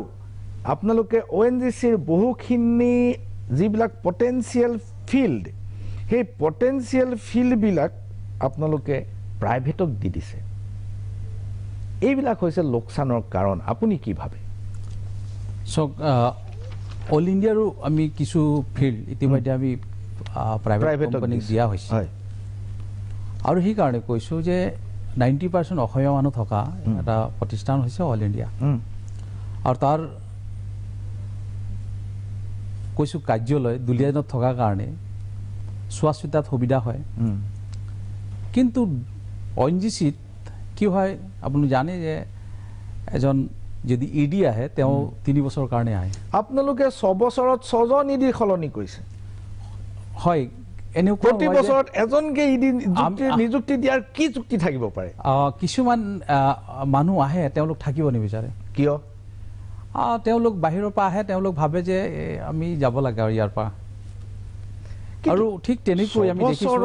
আপোনালোকে ONGCৰ বহুখিনি যিবিলাক পটেনচিয়েল ফিল্ড সেই পটেনচিয়েল ফিল্ডবিলাক আপোনালোকে প্ৰাইভেটক দি দিছে এইবিলাক হৈছে লোকচানৰ কাৰণ আপুনি কি ভাবে চক অল ইণ্ডিয়াৰো আমি কিছু ফিল্ড ইতিমধ্যে আমি প্ৰাইভেট কোম্পানীক দিয়া হৈছে আৰু সেইকাৰণে কৈছোঁ যে 90% অসমীয়া মানুহ থকা এটা প্ৰতিষ্ঠান হৈছে অল ইণ্ডিয়া আৰু তাৰ কৈছোঁ কাৰ্যালয় দুলীয়াজানত থকাৰ কাৰণে চোৱা চিতাত সুবিধা হয় কিন্তু ONGCত কি হয় আপুনি জানে যে এজন যদি ইডি আহে তেওঁ 3 বছৰৰ কাৰণে আহে আপোনালোকে 6 বছৰত 6জন ইডি সলনি কৰিছে হয় এনেকুৱা প্ৰতি বছৰত এজনকে ইডি নিযুক্তি দিয়াৰ কি যুক্তি থাকিব পাৰে কিছুমান মানুহ আহে তেওঁলোক থাকিব নিবিচাৰে কিয় তেওঁলোক বাহিৰৰ পৰা আহে তেওঁলোক ভাবে যে আমি যাব লাগে আৰু ইয়াৰ পৰা আৰু ঠিক তেনেকৈ আমি দেখিছোঁ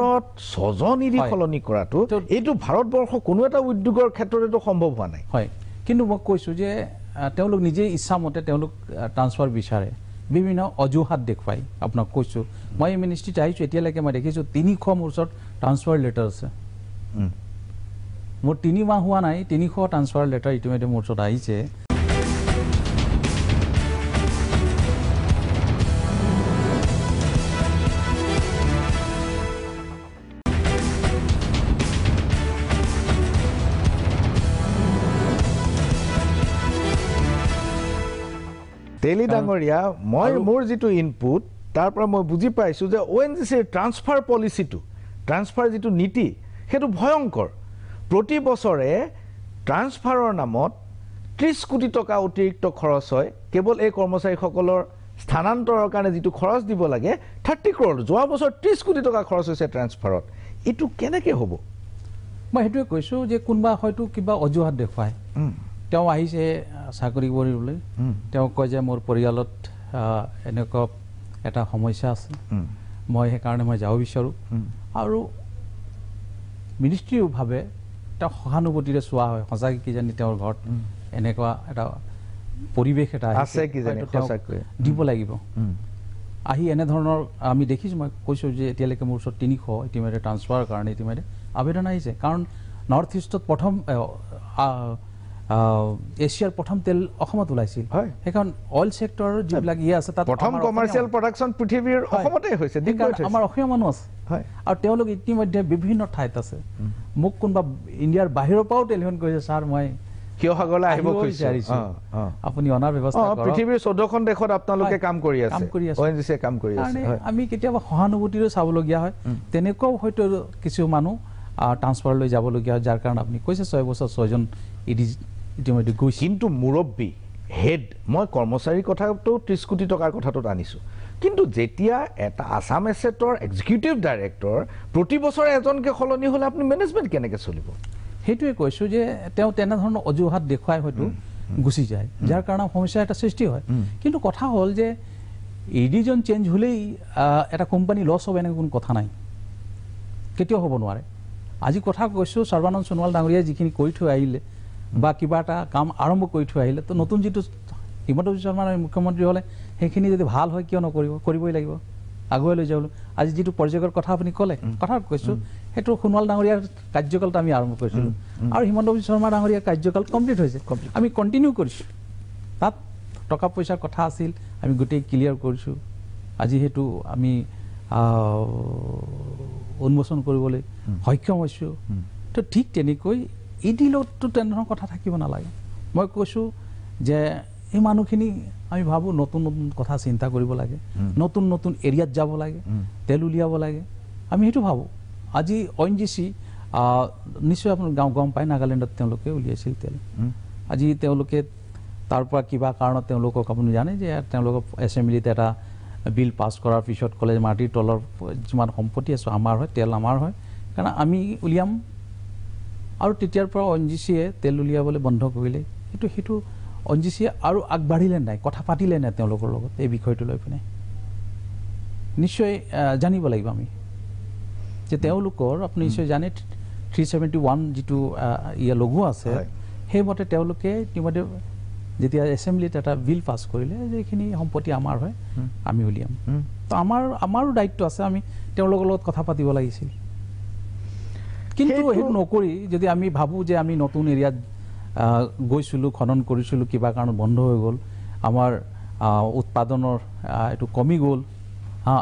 6জন ইডি সলনি কৰাটো এইটো ভাৰতবৰ্ষ কোনো এটা উদ্যোগৰ ক্ষেত্ৰতো সম্ভৱ হোৱা নাই হয় কিন্তু মই কৈছোঁ যে তেওঁলোক নিজে ইচ্ছামতে তেওঁলোক ট্ৰান্সফাৰ বিচাৰে বিভিন্ন অজুহাত দেখুৱাই আপোনাক কৈছোঁ মই মিনিষ্ট্ৰীত আহিছোঁ এতিয়ালৈকে মই দেখিছোঁ 300 মোৰ ওচৰত ট্ৰান্সফাৰ লেটাৰ আছে মোৰ 3 মাহ হোৱা নাই 300 ট্ৰান্সফাৰ লেটাৰ ইতিমধ্যে মোৰ ওচৰত আহিছে তেলি ডাঙৰীয়া মই মোৰ যিটো ইনপুট তাৰ পৰা মই বুজি পাইছোঁ যে ONGCৰ ট্ৰান্সফাৰ পলিচিটো ট্ৰান্সফাৰ যিটো নীতি সেইটো ভয়ংকৰ প্ৰতি বছৰে ট্ৰান্সফাৰৰ নামত 30 কোটি টকা অতিৰিক্ত খৰচ হয় কেৱল এই কৰ্মচাৰীসকলৰ স্থানান্তৰৰ কাৰণে যিটো খৰচ দিব লাগে 30 crore যোৱা বছৰ 30 কোটি টকা খৰচ হৈছে ট্ৰান্সফাৰত এইটো কেনেকৈ হ'ব মই সেইটোৱে কৈছোঁ যে কোনোবা হয়তো কিবা অজুহাত দেখুৱায় তেওঁ আহিছে চাকৰি কৰিবলৈ তেওঁ কয় যে মোৰ পৰিয়ালত এনেকুৱা এটা সমস্যা আছে মই সেইকাৰণে মই যাব বিচাৰোঁ আৰু মিনিষ্ট্ৰীও ভাবে এটা সহানুভূতিৰে চোৱা হয় সঁচাকৈ কিজানি তেওঁৰ ঘৰত এনেকুৱা এটা পৰিৱেশ এটা আছে কিজানি সঁচাকৈ দিব লাগিব আহি এনেধৰণৰ আমি দেখিছোঁ মই কৈছোঁ যে এতিয়ালৈকে মোৰ ওচৰত 300 ইতিমধ্যে ট্ৰান্সফাৰৰ কাৰণে ইতিমধ্যে আবেদন আহিছে কাৰণ নৰ্থ ইষ্টত প্ৰথম এছিয়াৰ প্ৰথম তেল অসমত ওলাইছিল সেইখন অইল ছেক্টৰৰ যিবিলাক আছে তাত প্ৰথম কমাৰ্চিয়েল প্ৰডাকশ্যন পৃথিৱীৰ অসমতে হৈছে আমাৰ অসমীয়া মানুহ আছে আৰু তেওঁলোক ইতিমধ্যে বিভিন্ন ঠাইত আছে মোক কোনোবা ইণ্ডিয়াৰ বাহিৰৰ পৰাও টেলিফোন কৰিছে ছাৰ মই শিৱসাগৰলৈ আহিব বিচাৰিছো আপুনি অনাৰ ব্যৱস্থা কৰক পৃথিৱীৰ 14খন দেশত আপোনালোকে কাম কৰি আছে ONGC কাম কৰি আছে আমি কেতিয়াবা সহানুভূতিৰে চাবলগীয়া হয় তেনেকুৱাও হয়তো কিছু মানুহ ট্ৰান্সফাৰলৈ যাবলগীয়া হয় যাৰ কাৰণে আপুনি কৈছে 6 বছৰ 6জন ইতিমধ্যে গৈছে কিন্তু মুৰব্বী হেড মই কৰ্মচাৰীৰ কথাটো 30 কোটি টকাৰ কথাটোত আনিছোঁ কিন্তু যেতিয়া এটা আছাম এছেটৰ এক্সিকিউটিভ ডাইৰেক্টৰ প্ৰতি বছৰে এজনকে সলনি হ'লে আপুনি মেনেজমেণ্ট কেনেকৈ চলিব সেইটোৱে কৈছোঁ যে তেওঁ তেনেধৰণৰ অজুহাত দেখুৱাই হয়তো গুচি যায় যাৰ কাৰণে সমস্যা এটা সৃষ্টি হয় কিন্তু কথা হ'ল যে এডিজন চেঞ্জ হ'লেই এটা কোম্পানী লছ হ'ব এনেকুৱা কোনো কথা নাই কেতিয়াও হ'ব নোৱাৰে আজি কথা কৈছোঁ সৰ্বানন্দ সোণোৱাল ডাঙৰীয়াই যিখিনি কৰি থৈ আহিলে বা কিবা এটা কাম আৰম্ভ কৰি থৈ আহিলে তো নতুন যিটো হিমন্ত বিশ্ব শৰ্মা মুখ্যমন্ত্ৰী হ'লে সেইখিনি যদি ভাল হয় কিয় নকৰিব কৰিবই লাগিব আগুৱাই লৈ যাবলৈ আজি যিটো পৰ্যায়ৰ কথা আপুনি ক'লে কথা কৈছোঁ সেইটো সোণোৱাল ডাঙৰীয়াৰ কাৰ্যকালত আমি আৰম্ভ কৰিছিলোঁ আৰু হিমন্ত বিশ্ব শৰ্মা ডাঙৰীয়াৰ কাৰ্যকাল কমপ্লিট হৈছে আমি কণ্টিনিউ কৰিছোঁ তাত টকা পইচাৰ কথা আছিল আমি গোটেই ক্লিয়াৰ কৰিছোঁ আজি সেইটো আমি উন্মোচন কৰিবলৈ সক্ষম হৈছোঁ তো ঠিক তেনেকৈ ইডিলততো তেনেধৰণৰ কথা থাকিব নালাগে মই কৈছোঁ যে এই মানুহখিনি আমি ভাবোঁ নতুন নতুন কথা চিন্তা কৰিব লাগে নতুন নতুন এৰিয়াত যাব লাগে তেল উলিয়াব লাগে আমি সেইটো ভাবোঁ আজি ONGC নিশ্চয় আপুনি গম পায় নাগালেণ্ডত তেওঁলোকে উলিয়াইছিল তেল আজি তেওঁলোকে তাৰ পৰা কিবা কাৰণত তেওঁলোকক আপুনি জানে যে তেওঁলোকক এছেম্বলিত এটা বিল পাছ কৰাৰ পিছত ক'লে যে মাটিৰ তলৰ যিমান সম্পত্তি আছে আমাৰ হয় তেল আমাৰ হয় কাৰণ আমি উলিয়াম আৰু তেতিয়াৰ পৰা ONGCয়ে তেল উলিয়াবলৈ বন্ধ কৰিলে সেইটো ONGCয়ে আৰু আগবাঢ়িলে নাই কথা পাতিলে নাই তেওঁলোকৰ লগত এই বিষয়টো লৈ পিনে নিশ্চয় জানিব লাগিব আমি যে তেওঁলোকৰ আপুনি নিশ্চয় জানে 371 যিটো লগোৱা আছে সেইমতে তেওঁলোকে ইতিমধ্যে যেতিয়া এছেম্বলিত এটা বিল পাছ কৰিলে যে এইখিনি সম্পত্তি আমাৰ হয় আমি উলিয়াম তো আমাৰো দায়িত্ব আছে আমি তেওঁলোকৰ লগত কথা পাতিব লাগিছিল কিন্তু সেইটো নকৰি যদি আমি ভাবোঁ যে আমি নতুন এৰিয়াত গৈছিলোঁ খনন কৰিছিলোঁ কিবা কাৰণত বন্ধ হৈ গ'ল আমাৰ উৎপাদনৰ এইটো কমি গ'ল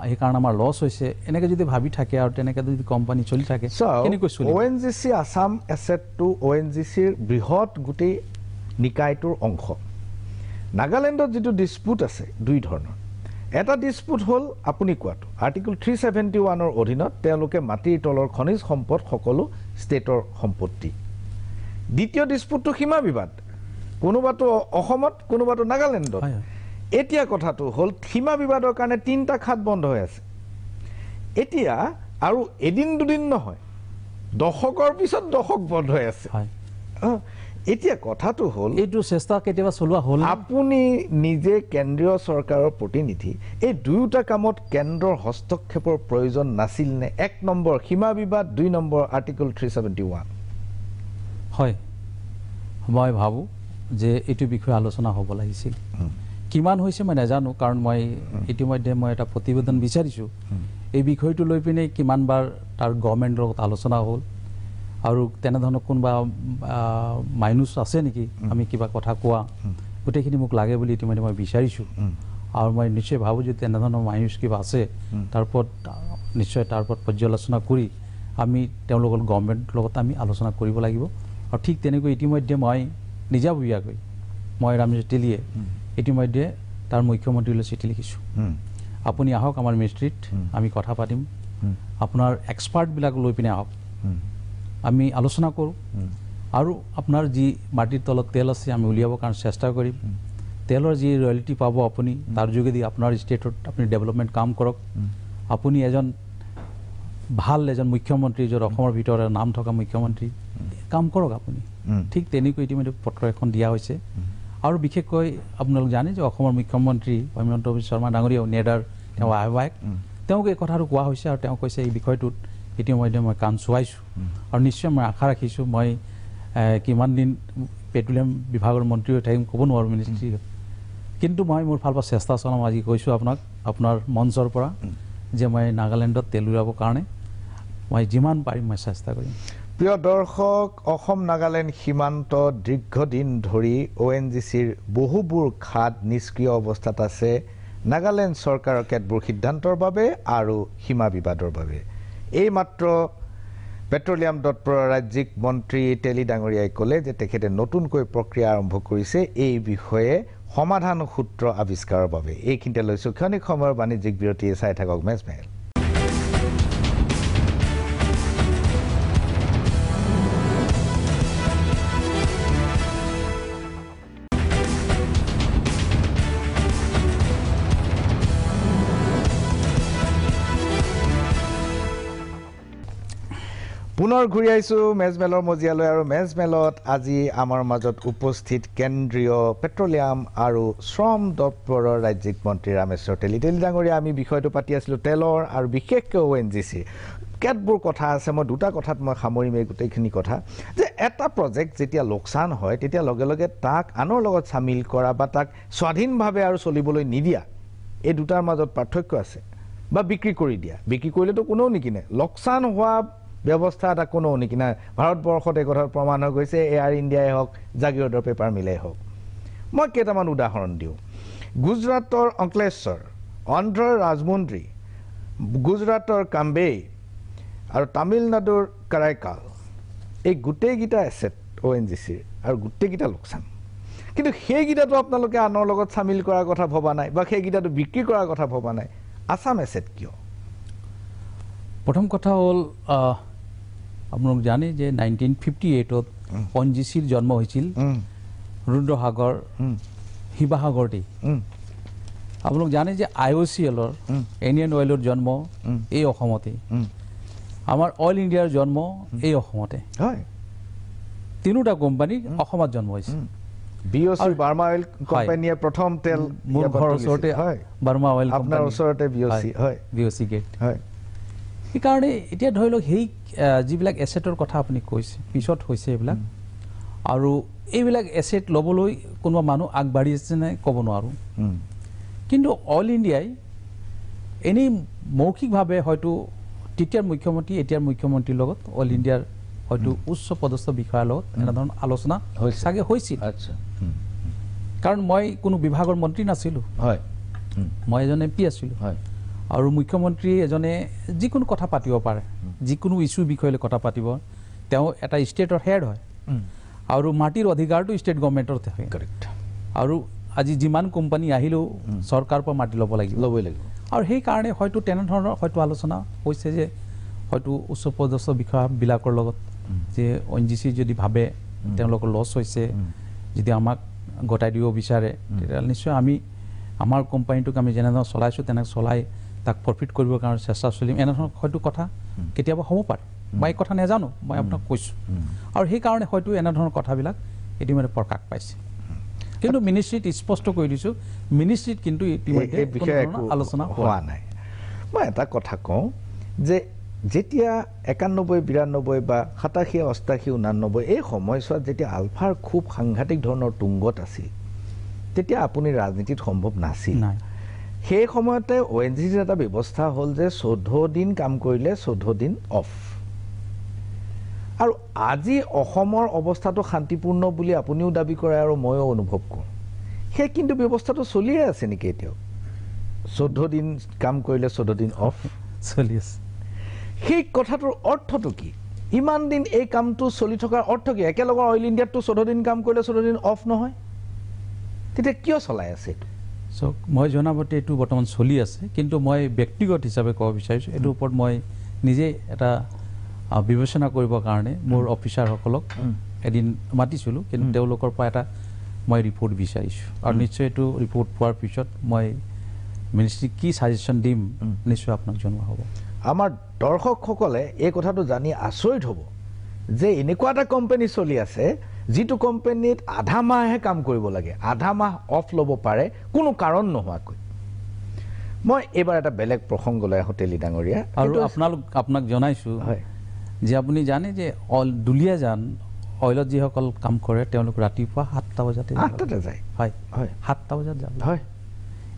সেইকাৰণে আমাৰ লছ হৈছে এনেকৈ যদি ভাবি থাকে আৰু তেনেকৈ যদি কোম্পানী চলি থাকে কেনেকৈ চলিব ONGC আছাম এছেটটো ONGCৰ বৃহৎ গোটেই নিকায়টোৰ অংশ নাগালেণ্ডত যিটো ডিছপুট আছে দুই ধৰণৰ এটা ডিছপুট হ'ল আপুনি কোৱাটো আৰ্টিকল 371ৰ অধীনত তেওঁলোকে মাটিৰ তলৰ খনিজ সম্পদ সকলো ষ্টেটৰ সম্পত্তি দ্বিতীয় ডিছপুটটো সীমা বিবাদ কোনোবাটো অসমত কোনোবাটো নাগালেণ্ডত এতিয়া কথাটো হ'ল সীমা বিবাদৰ কাৰণে 3টা খাত বন্ধ হৈ আছে এতিয়া আৰু এদিন দুদিন নহয় দশকৰ পিছত দশক বন্ধ হৈ আছে এতিয়া কথাটো হ'ল এইটো চেষ্টা কেতিয়াবা চলোৱা হ'ল আপুনি নিজে কেন্দ্ৰীয় চৰকাৰৰ প্ৰতিনিধি এই দুয়োটা কামত কেন্দ্ৰৰ হস্তক্ষেপৰ প্ৰয়োজন নাছিল নে 1 নম্বৰ সীমা বিবাদ 2 নম্বৰ আৰ্টিকল 371 হয় মই ভাবোঁ যে এইটো বিষয়ে আলোচনা হ'ব লাগিছিল কিমান হৈছে মই নাজানো কাৰণ মই ইতিমধ্যে মই এটা প্ৰতিবেদন বিচাৰিছোঁ এই বিষয়টো লৈ পিনে কিমানবাৰ তাৰ গভৰ্ণমেণ্টৰ লগত আলোচনা হ'ল আৰু তেনেধৰণৰ কোনোবা মাইনুছ আছে নেকি আমি কিবা কথা কোৱা গোটেইখিনি মোক লাগে বুলি ইতিমধ্যে মই বিচাৰিছোঁ আৰু মই নিশ্চয় ভাবোঁ যে তেনেধৰণৰ মাইনুছ কিবা আছে তাৰ ওপৰত নিশ্চয় তাৰ ওপৰত পৰ্যালোচনা কৰি আমি তেওঁলোকৰ গভৰ্ণমেণ্টৰ লগত আমি আলোচনা কৰিব লাগিব আৰু ঠিক তেনেকৈ ইতিমধ্যে মই নিজাববীয়াকৈ মই ৰামজি তেলীয়ে ইতিমধ্যে তাৰ মুখ্যমন্ত্ৰীলৈ চিঠি লিখিছোঁ আপুনি আহক আমাৰ মিনিষ্ট্ৰীত আমি কথা পাতিম আপোনাৰ এক্সপাৰ্টবিলাক লৈ পিনে আহক আমি আলোচনা কৰোঁ আৰু আপোনাৰ যি মাটিৰ তলত তেল আছে আমি উলিয়াবৰ কাৰণে চেষ্টা কৰিম তেলৰ যি ৰয়েলিটি পাব আপুনি তাৰ যোগেদি আপোনাৰ ষ্টেটত আপুনি ডেভেলপমেণ্ট কাম কৰক আপুনি এজন মুখ্যমন্ত্ৰী য'ত অসমৰ ভিতৰত নাম থকা মুখ্যমন্ত্ৰী কাম কৰক আপুনি ঠিক তেনেকৈ ইতিমধ্যে পত্ৰ এখন দিয়া হৈছে আৰু বিশেষকৈ আপোনালোক জানে যে অসমৰ মুখ্যমন্ত্ৰী হিমন্ত বিশ্ব শৰ্মা ডাঙৰীয়াও নেডাৰ তেওঁ আহ্বায়ক তেওঁক এই কথাটো কোৱা হৈছে আৰু তেওঁ কৈছে এই বিষয়টোত ইতিমধ্যে মই কাম চলাইছোঁ আৰু নিশ্চয় মই আশা ৰাখিছোঁ মই কিমান দিন পেট্ৰলিয়াম বিভাগৰ মন্ত্ৰী হৈ থাকিম ক'ব নোৱাৰোঁ মিনিষ্ট্ৰী, কিন্তু মই মোৰ ফালৰ পৰা চেষ্টা চলাম। আজি কৈছোঁ আপোনাক আপোনাৰ মঞ্চৰ পৰা যে মই নাগালেণ্ডত তেল উলিয়াবৰ কাৰণে মই যিমান পাৰিম মই চেষ্টা কৰিম। প্ৰিয় দৰ্শক, অসম নাগালেণ্ড সীমান্ত দীৰ্ঘদিন ধৰি ONGCৰ বহুবোৰ খাদ নিষ্ক্ৰিয় অৱস্থাত আছে নাগালেণ্ড চৰকাৰৰ কেতবোৰ সিদ্ধান্তৰ বাবে আৰু সীমা বিবাদৰ বাবে। এইমাত্ৰ পেট্ৰলিয়াম তৎপৰ ৰাজ্যিক মন্ত্ৰী তেলী ডাঙৰীয়াই ক'লে যে তেখেতে নতুনকৈ প্ৰক্ৰিয়া আৰম্ভ কৰিছে এই বিষয়ে সমাধান সূত্ৰ আৱিষ্কাৰৰ বাবে। এইখিনিতে লৈছোঁ ক্ষণিক সময়ৰ বাণিজ্যিক বিৰতি। চাই থাকক মেজমেল। পুনৰ ঘূৰি আহিছোঁ মেজমেলৰ মজিয়ালৈ আৰু মেজমেলত আজি আমাৰ মাজত উপস্থিত কেন্দ্ৰীয় পেট্ৰলিয়াম আৰু শ্ৰম দপ্তৰৰ ৰাজ্যিক মন্ত্ৰী ৰামেশ্বৰ তেলী ডাঙৰীয়া। আমি বিষয়টো পাতি আছিলোঁ তেলৰ আৰু বিশেষকৈ ONGC কেতবোৰ কথা আছে। মই দুটা কথাত মই সামৰিম এই গোটেইখিনি কথা, যে এটা প্ৰজেক্ট যেতিয়া লোকচান হয় তেতিয়া লগে লগে তাক আনৰ লগত চামিল কৰা বা তাক স্বাধীনভাৱে আৰু চলিবলৈ নিদিয়া, এই দুটাৰ মাজত পাৰ্থক্য আছে। বা বিক্ৰী কৰি দিয়া, বিক্ৰী কৰিলেতো কোনেও নিকিনে, লোকচান হোৱা ব্যৱস্থা এটা কোনেও নিকিনে। ভাৰতবৰ্ষত এই কথাৰ প্ৰমাণ হৈ গৈছে, এয়াৰ ইণ্ডিয়াই হওক জাগিৰোডৰ পেপাৰ মিলেই হওক। মই কেইটামান উদাহৰণ দিওঁ। গুজৰাটৰ অংকলেশ্বৰ, অন্ধ্ৰৰ ৰাজমুন্দ্ৰী, গুজৰাটৰ কাম্বেই আৰু তামিলনাডুৰ কাৰাইকাল, এই গোটেইকেইটা এছেট ONGCৰ আৰু গোটেইকেইটা লোকচান। কিন্তু সেইকেইটাতো আপোনালোকে আনৰ লগত চামিল কৰাৰ কথা ভবা নাই বা সেইকেইটাতো বিক্ৰী কৰাৰ কথা ভবা নাই। আছাম এছেট কিয়? প্ৰথম কথা হ'ল আপোনালোক জানে যে 1958ত ONGCৰ জন্ম হৈছিল ৰুদ্ৰসাগৰ শিৱসাগৰতেই। আপোনালোক জানে যে IOCLৰ ইণ্ডিয়ান অইলৰ জন্ম এই অসমতেই, আমাৰ অইল ইণ্ডিয়াৰ জন্ম এই অসমতে। হয়, তিনিটা কোম্পানী অসমত জন্ম হৈছে। BOC বাৰ্মা অইল কোম্পানীয়ে প্ৰথম তেল মোৰ ঘৰৰ ওচৰতে বাৰ্মা অইল, আপোনাৰ ওচৰতে BOC, হয় BOC গেট। হয়, সেইকাৰণে এতিয়া ধৰি লওক সেই যিবিলাক এছেটৰ কথা আপুনি কৈছে পিছত হৈছে এইবিলাক, আৰু এইবিলাক এছেট ল'বলৈ কোনোবা মানুহ আগবাঢ়ি আছে নাই ক'ব নোৱাৰোঁ। কিন্তু অইল ইণ্ডিয়াই এনেই মৌখিকভাৱে হয়তো তেতিয়াৰ মুখ্যমন্ত্ৰী এতিয়াৰ মুখ্যমন্ত্ৰীৰ লগত অইল ইণ্ডিয়াৰ হয়তো উচ্চ পদস্থ বিষয়াৰ লগত এনেধৰণৰ আলোচনা চাগে হৈছিল। কাৰণ মই কোনো বিভাগৰ মন্ত্ৰী নাছিলোঁ, মই এজন MP আছিলোঁ, আৰু মুখ্যমন্ত্ৰী এজনে যিকোনো কথা পাতিব পাৰে, যিকোনো ইছ্যুৰ বিষয়ে কথা পাতিব। তেওঁ এটা ষ্টেটৰ হেড হয় আৰু মাটিৰ অধিকাৰটো ষ্টেট গভৰ্ণমেণ্টৰ থাকে। আৰু আজি যিমান কোম্পানী আহিলেও চৰকাৰৰ পৰা মাটি ল'বই লাগিব। আৰু সেইকাৰণে হয়তো তেনেধৰণৰ হয়তো আলোচনা হৈছে যে হয়তো উচ্চ পদস্থ বিষয়াবিলাকৰ লগত যে ONGC যদি ভাবে তেওঁলোকৰ লছ হৈছে, যদি আমাক গতাই দিব বিচাৰে, তেতিয়াহ'লে নিশ্চয় আমি আমাৰ কোম্পানীটোক আমি যেনেধৰণে চলাইছোঁ তেনেকৈ চলাই তাক প্ৰফিট কৰিবৰ কাৰণে চেষ্টা চলিম। এনেধৰণৰ হয়তো কথা কেতিয়াবা হ'ব পাৰে, মই এই কথা নাজানো, মই আপোনাক কৈছোঁ। আৰু সেইকাৰণে হয়তো এনেধৰণৰ কথাবিলাক ইতিমধ্যে প্ৰকাশ পাইছে। কিন্তু মিনিষ্ট্ৰীত স্পষ্ট কৰি দিছোঁ, মিনিষ্ট্ৰীত কিন্তু ইতিমধ্যে আলোচনা হোৱা নাই। মই এটা কথা কওঁ যে যেতিয়া 91, 92 বা 87, 88, 89 এই সময়ছোৱাত যেতিয়া আলফাৰ খুব সাংঘাতিক ধৰণৰ তুংগত আছিল, তেতিয়া আপুনি ৰাজনীতিত সম্ভৱ নাছিল। সেই সময়তে ONGCৰ এটা ব্যৱস্থা হ'ল যে 14 দিন কাম কৰিলে 14 দিন অফ। আৰু আজি অসমৰ অৱস্থাটো শান্তিপূৰ্ণ বুলি আপুনিও দাবী কৰে আৰু ময়ো অনুভৱ কৰোঁ। সেই কিন্তু ব্যৱস্থাটো চলিয়ে আছে নেকি এতিয়াও? 14 দিন কাম কৰিলে 14 দিন অফ চলি আছে। সেই কথাটোৰ অৰ্থটো কি? ইমান দিন এই কামটো চলি থকাৰ অৰ্থ কি? একেলগে অইল ইণ্ডিয়াতটো 14 দিন কাম কৰিলে 14 দিন অফ নহয়, তেতিয়া কিয় চলাই আছে এইটো? চাওক, মই জনামতে এইটো বৰ্তমান চলি আছে, কিন্তু মই ব্যক্তিগত হিচাপে ক'ব বিচাৰিছোঁ এইটোৰ ওপৰত মই নিজে এটা বিবেচনা কৰিবৰ কাৰণে মোৰ অফিচাৰসকলক এদিন মাতিছিলোঁ, কিন্তু তেওঁলোকৰ পৰা এটা মই ৰিপৰ্ট বিচাৰিছোঁ। আৰু নিশ্চয় এইটো ৰিপৰ্ট পোৱাৰ পিছত মই মিনিষ্ট্ৰীক কি ছাজেশ্যন দিম নিশ্চয় আপোনাক জনোৱা হ'ব। আমাৰ দৰ্শকসকলে এই কথাটো জানি আচৰিত হ'ব যে এনেকুৱা এটা কোম্পানী চলি আছে যিটো কোম্পানীত আধা মাহহে কাম কৰিব লাগে, আধা মাহ অফ ল'ব পাৰে কোনো কাৰণ নোহোৱাকৈ। মই এইবাৰ এটা বেলেগ প্ৰসংগলৈ আহোঁ তেলী ডাঙৰীয়া আৰু আপোনাক জনাইছোঁ যে আপুনি জানে যে দুলীয়াজান অইলত যিসকল কাম কৰে তেওঁলোক ৰাতিপুৱা 7টা বজাতে যায় হয় 7টা বজাত যাব হয়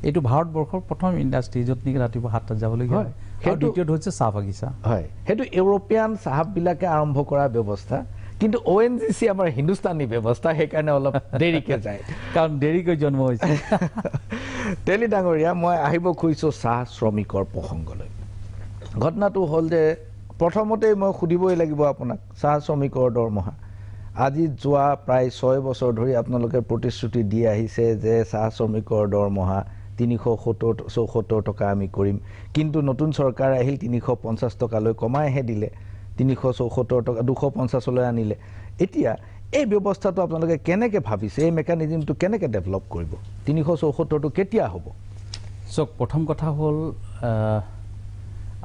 এইটো ভাৰতবৰ্ষৰ প্ৰথম ইণ্ডাষ্ট্ৰি য'ত নেকি ৰাতিপুৱা 7টাত যাবলগীয়া হয় আৰু দ্বিতীয়টো হৈছে চাহ বাগিচা হয় সেইটো ইউৰোপিয়ান চাহাববিলাকে আৰম্ভ কৰা ব্যৱস্থা কিন্তু ONGC আমাৰ হিন্দুস্তানী ব্যৱস্থা সেইকাৰণে অলপ দেৰিকে যায় কাৰণ দেৰিকৈ জন্ম হৈছে তেলী ডাঙৰীয়া মই আহিব খুজিছোঁ চাহ শ্ৰমিকৰ প্ৰসংগলৈ ঘটনাটো হ'ল যে প্ৰথমতেই মই সুধিবই লাগিব আপোনাক চাহ শ্ৰমিকৰ দৰমহা আজি যোৱা প্ৰায় 6 বছৰ ধৰি আপোনালোকে প্ৰতিশ্ৰুতি দি আহিছে যে চাহ শ্ৰমিকৰ দৰমহা 374 টকা আমি কৰিম কিন্তু নতুন চৰকাৰ আহিল 350 টকালৈ কমাইহে দিলে 374 টকা 250লৈ আনিলে এতিয়া এই ব্যৱস্থাটো আপোনালোকে কেনেকৈ ভাবিছে এই মেকানিজমটো কেনেকৈ ডেভেলপ কৰিব 374টো কেতিয়া হ'ব চক প্ৰথম কথা হ'ল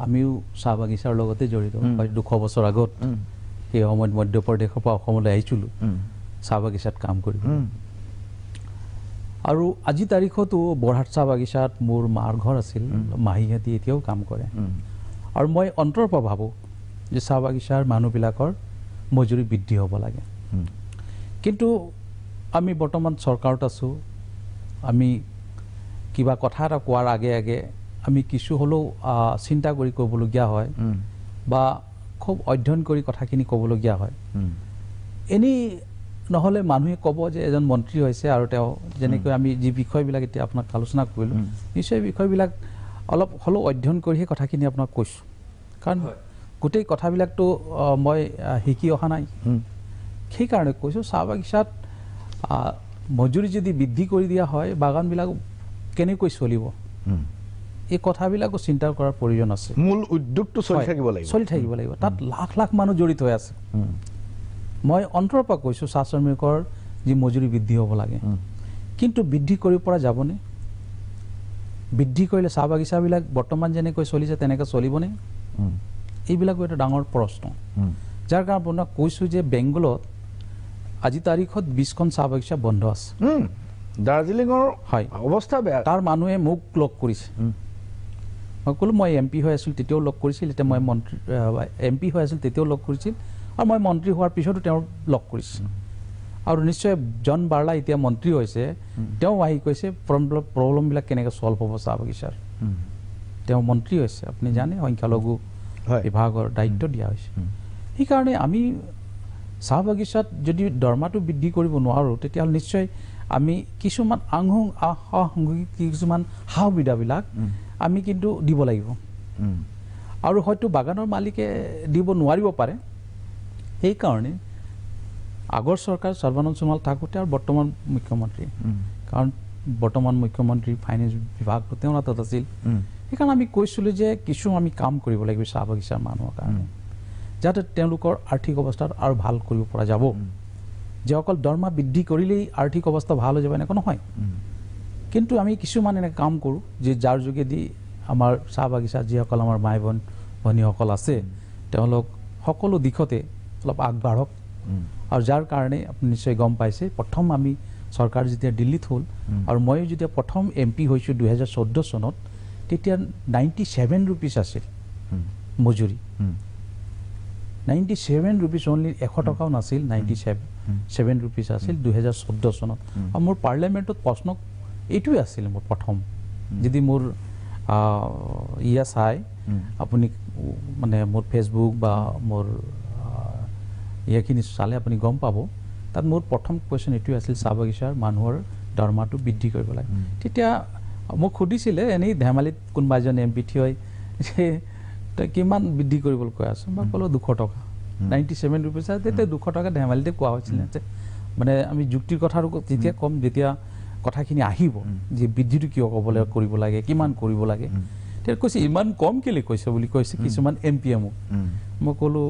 আমিও চাহ বাগিচাৰ লগতে জড়িত 200 বছৰ আগত সেই সময়ত মধ্যপ্ৰদেশৰ পৰা অসমলৈ আহিছিলোঁ চাহ বাগিচাত কাম কৰিব আৰু আজি তাৰিখতো বৰহাট চাহ বাগিচাত মোৰ মাৰ ঘৰ আছিল মাহীহঁতি এতিয়াও কাম কৰে আৰু মই অন্তৰৰ পৰা ভাবোঁ যে চাহ বাগিচাৰ মানুহবিলাকৰ মজুৰি বৃদ্ধি হ'ব লাগে কিন্তু আমি বৰ্তমান চৰকাৰত আছোঁ আমি কিবা কথা এটা কোৱাৰ আগে আগে আমি কিছু হ'লেও চিন্তা কৰি ক'বলগীয়া হয় বা খুব অধ্যয়ন কৰি কথাখিনি ক'বলগীয়া হয় এনেই নহ'লে মানুহে ক'ব যে এজন মন্ত্ৰী হৈছে আৰু তেওঁ যেনেকৈ আমি যি বিষয়বিলাক এতিয়া আপোনাক আলোচনা কৰিলোঁ নিশ্চয় বিষয়বিলাক অলপ হ'লেও অধ্যয়ন কৰিহে কথাখিনি আপোনাক কৈছোঁ কাৰণ গোটেই কথাবিলাকতো মই শিকি অহা নাই সেইকাৰণে কৈছোঁ চাহ বাগিচাত মজুৰি যদি বৃদ্ধি কৰি দিয়া হয় বাগানবিলাক কেনেকৈ চলিব এই কথাবিলাকো চিন্তা কৰাৰ প্ৰয়োজন আছে মূল উদ্যোগটো চলি থাকিব লাগিব তাত লাখ লাখ মানুহ জড়িত হৈ আছে মই অন্তৰৰ পৰা কৈছোঁ চাহ শ্ৰমিকৰ যি মজুৰি বৃদ্ধি হ'ব লাগে কিন্তু বৃদ্ধি কৰিব পৰা যাবনে বৃদ্ধি কৰিলে চাহ বাগিচাবিলাক বৰ্তমান যেনেকৈ চলিছে তেনেকৈ চলিবনে এইবিলাকো এটা ডাঙৰ প্ৰশ্ন যাৰ কাৰণে আপোনাক কৈছোঁ যে বেংগলত আজি তাৰিখত 20খন চাহ বাগিচা বন্ধ আছে দাৰ্জিলিঙৰ হয় অৱস্থা বেয়া তাৰ মানুহে মোক লগ কৰিছে মই ক'লোঁ মই MP হৈ আছিলোঁ তেতিয়াও লগ কৰিছিল এতিয়া মই মন্ত্ৰী MP হৈ আছিল তেতিয়াও লগ কৰিছিল আৰু মই মন্ত্ৰী হোৱাৰ পিছতো তেওঁ লগ কৰিছে আৰু নিশ্চয় জন বাৰ্লা এতিয়া মন্ত্ৰী হৈছে তেওঁ আহি কৈছে প্ৰব্লেমবিলাক কেনেকৈ ছল্ভ হ'ব চাহ বাগিচাৰ তেওঁ মন্ত্ৰী হৈছে আপুনি জানে সংখ্যালঘু বিভাগৰ দায়িত্ব দিয়া হৈছে সেইকাৰণে আমি চাহ বাগিচাত যদি দৰমহাটো বৃদ্ধি কৰিব নোৱাৰোঁ তেতিয়াহ'লে নিশ্চয় আমি কিছুমান আসাংগিক কিছুমান সা সুবিধাবিলাক আমি কিন্তু দিব লাগিব আৰু হয়তো বাগানৰ মালিকে দিব নোৱাৰিব পাৰে সেইকাৰণে আগৰ চৰকাৰ সৰ্বানন্দ সোণোৱাল থাকোঁতে আৰু বৰ্তমান মুখ্যমন্ত্ৰী কাৰণ বৰ্তমান মুখ্যমন্ত্ৰী ফাইনেন্স বিভাগটো তেওঁৰ হাতত আছিল সেইকাৰণে আমি কৈছিলোঁ যে কিছু আমি কাম কৰিব লাগিব চাহ বাগিচাৰ মানুহৰ কাৰণে যাতে তেওঁলোকৰ আৰ্থিক অৱস্থাত আৰু ভাল কৰিব পৰা যাব যে অকল দৰমহা বৃদ্ধি কৰিলেই আৰ্থিক অৱস্থা ভাল হৈ যাব এনেকুৱা নহয় কিন্তু আমি কিছুমান এনে কাম কৰোঁ যে যাৰ যোগেদি আমাৰ চাহ বাগিচাত যিসকল আমাৰ মাই ভনীসকল আছে তেওঁলোক সকলো দিশতে অলপ আগবাঢ়ক আৰু যাৰ কাৰণে আপুনি নিশ্চয় গম পাইছে প্ৰথম আমি চৰকাৰ যেতিয়া দিল্লীত হ'ল আৰু ময়ো যেতিয়া প্ৰথম MP হৈছোঁ 2014 চনত তেতিয়া 97 rupees আছিল মজুৰি 97 rupees অনলি 100 টকাও নাছিল 97 rupees আছিল 2014 চনত আৰু মোৰ পাৰ্লিয়ামেণ্টত প্ৰশ্ন এইটোৱে আছিল মোৰ প্ৰথম যদি মোৰ চাই আপুনি মানে মোৰ ফেচবুক বা মোৰ ইয়াৰখিনি চালে আপুনি গম পাব তাত মোৰ প্ৰথম কুৱেশ্যন এইটোৱে আছিল চাহ বাগিচাৰ মানুহৰ দৰমহাটো বৃদ্ধি কৰিব লাগে তেতিয়া মোক সুধিছিলে এনেই ধেমালিত কোনোবা এজন MP থিয় যে তই কিমান বৃদ্ধি কৰিবলৈ কৈ আছোঁ মই ক'লোঁ 200 টকা 97 rupees তেতিয়া 200 টকা ধেমালিতে কোৱা হৈছিলে মানে আমি যুক্তিৰ কথাটো যেতিয়া ক'ম যেতিয়া কথাখিনি আহিব যে বৃদ্ধিটো কিয় ক'বলৈ কৰিব লাগে কিমান কৰিব লাগে তেতিয়া কৈছে ইমান কম কেলৈ কৈছে বুলি কৈছে কিছুমান MPয়ে মোক মই ক'লোঁ